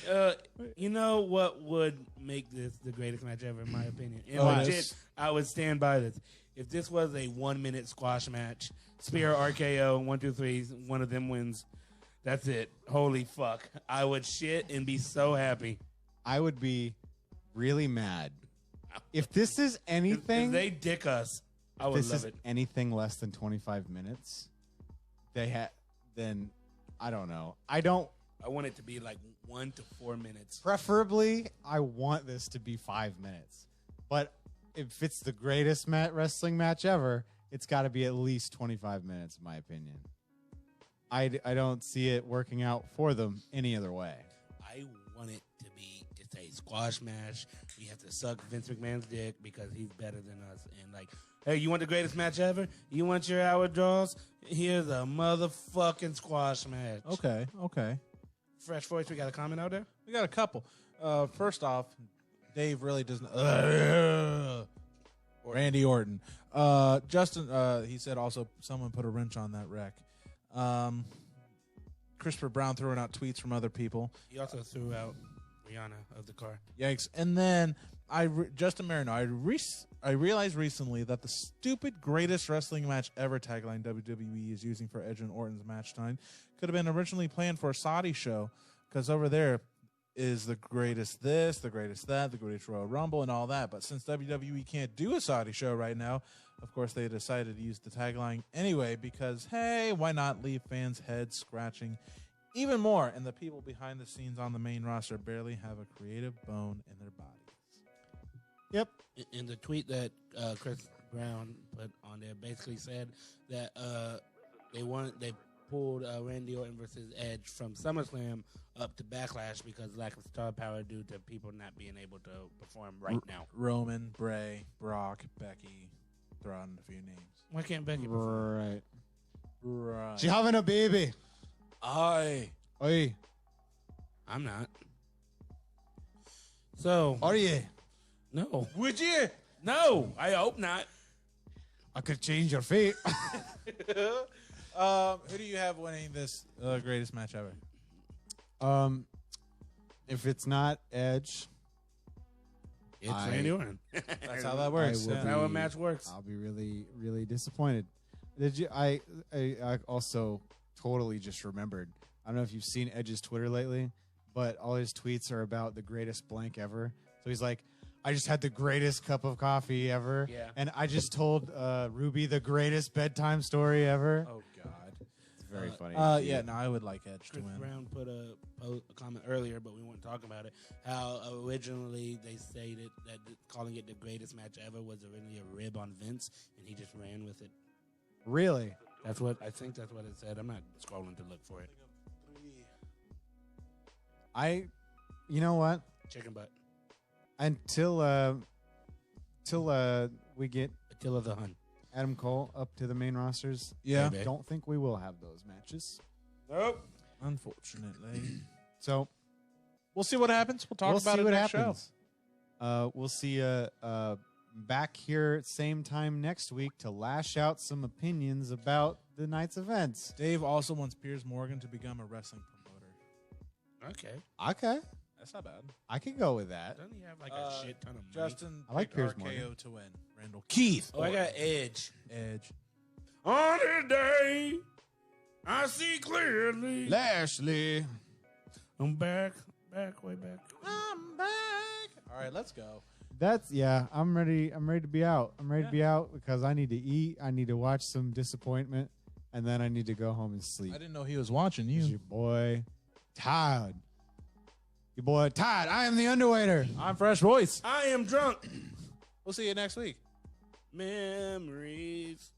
[SPEAKER 3] Shit. You know what would make this the greatest match ever, in my opinion? And legit, I would stand by this. If this was a 1-minute squash match, Spear, RKO, 1, 2, 3, one of them wins. That's it. Holy fuck. I would shit and be so happy.
[SPEAKER 1] I would be really mad. If this is anything...
[SPEAKER 3] If they dick us, I would love it.
[SPEAKER 1] Anything less than 25 minutes, then I don't know. I
[SPEAKER 3] want it to be like 1 to 4 minutes.
[SPEAKER 1] Preferably, I want this to be 5 minutes. But if it's the greatest wrestling match ever, it's got to be at least 25 minutes, in my opinion. I don't see it working out for them any other way.
[SPEAKER 3] I want it to be just a squash match. We have to suck Vince McMahon's dick because he's better than us. And like, Hey, you want the greatest match ever? You want your hour draws? Here's a motherfucking squash match.
[SPEAKER 2] Okay.
[SPEAKER 3] Fresh Voice, we got a comment out there?
[SPEAKER 2] We got a couple. First off, Dave really doesn't. Randy Orton. Justin, he said also someone put a wrench on that wreck. Christopher Brown throwing out tweets from other people.
[SPEAKER 3] He also threw out Rihanna of the car.
[SPEAKER 2] Yikes. And then Justin Marino, I realized recently that the stupid greatest wrestling match ever tagline WWE is using for Edge and Orton's match time could have been originally planned for a Saudi show, because over there is the greatest this, the greatest that, the greatest Royal Rumble, and all that. But since WWE can't do a Saudi show right now, of course, they decided to use the tagline anyway because, hey, why not leave fans' heads scratching even more? And the people behind the scenes on the main roster barely have a creative bone in their bodies.
[SPEAKER 1] Yep.
[SPEAKER 3] In the tweet that Chris Brown put on there, basically said that they pulled Randy Orton versus Edge from SummerSlam up to Backlash because lack of star power due to people not being able to perform right now.
[SPEAKER 2] Roman, Bray, Brock, Becky, throw out a few names.
[SPEAKER 3] Why can't Becky perform?
[SPEAKER 2] Right.
[SPEAKER 1] She having a baby.
[SPEAKER 2] Aye.
[SPEAKER 1] Oi.
[SPEAKER 3] I'm not. So.
[SPEAKER 1] Are you?
[SPEAKER 3] No.
[SPEAKER 2] Would you?
[SPEAKER 3] No, I hope not.
[SPEAKER 1] I could change your fate.
[SPEAKER 2] Who do you have winning this greatest match ever?
[SPEAKER 1] If it's not Edge,
[SPEAKER 3] It's Randy Orton.
[SPEAKER 2] That's how that works.
[SPEAKER 3] That's how a match works.
[SPEAKER 1] I'll be really, really disappointed. I also totally just remembered. I don't know if you've seen Edge's Twitter lately, but all his tweets are about the greatest blank ever. So he's like, I just had the greatest cup of coffee ever.
[SPEAKER 3] Yeah.
[SPEAKER 1] And I just told Ruby the greatest bedtime story ever.
[SPEAKER 2] Oh, God.
[SPEAKER 1] It's very funny.
[SPEAKER 2] I would like Edge to
[SPEAKER 3] Chris
[SPEAKER 2] win.
[SPEAKER 3] Brown put a comment earlier, but we weren't talking about it. How originally they stated that calling it the greatest match ever was originally a rib on Vince, and he just ran with it.
[SPEAKER 1] Really?
[SPEAKER 3] I think that's what it said. I'm not scrolling to look for it.
[SPEAKER 1] You know what?
[SPEAKER 3] Chicken butt.
[SPEAKER 1] Until we get
[SPEAKER 3] Attila the Hun.
[SPEAKER 1] Adam Cole up to the main rosters,
[SPEAKER 2] Yeah.
[SPEAKER 1] I don't think we will have those matches.
[SPEAKER 3] Nope.
[SPEAKER 2] Unfortunately.
[SPEAKER 1] So
[SPEAKER 2] We'll see what happens. We'll talk about
[SPEAKER 1] see
[SPEAKER 2] it
[SPEAKER 1] what
[SPEAKER 2] next
[SPEAKER 1] happens. We'll see you back here same time next week to lash out some opinions about the night's events.
[SPEAKER 2] show. Dave also wants Piers Morgan to become a wrestling promoter.
[SPEAKER 3] Okay.
[SPEAKER 2] That's not bad.
[SPEAKER 1] I could go with that.
[SPEAKER 3] Doesn't he have like a shit ton of money?
[SPEAKER 2] Justin
[SPEAKER 1] I like
[SPEAKER 2] picked
[SPEAKER 1] Piers
[SPEAKER 2] RKO
[SPEAKER 1] Morgan.
[SPEAKER 2] to win. Randall Keith.
[SPEAKER 3] Oh, I got Edge.
[SPEAKER 2] Edge.
[SPEAKER 3] On a day, I see clearly.
[SPEAKER 1] Lashley.
[SPEAKER 3] I'm back, way back.
[SPEAKER 2] I'm back. All right, let's go.
[SPEAKER 1] I'm ready. I'm ready to be out. I'm ready to be out because I need to eat. I need to watch some disappointment, and then I need to go home and sleep.
[SPEAKER 2] I didn't know he was watching you.
[SPEAKER 1] Your boy, Todd. Your boy, Todd. I am the underwater.
[SPEAKER 2] I'm Fresh Voice.
[SPEAKER 3] I am drunk.
[SPEAKER 2] We'll see you next week.
[SPEAKER 3] Memories.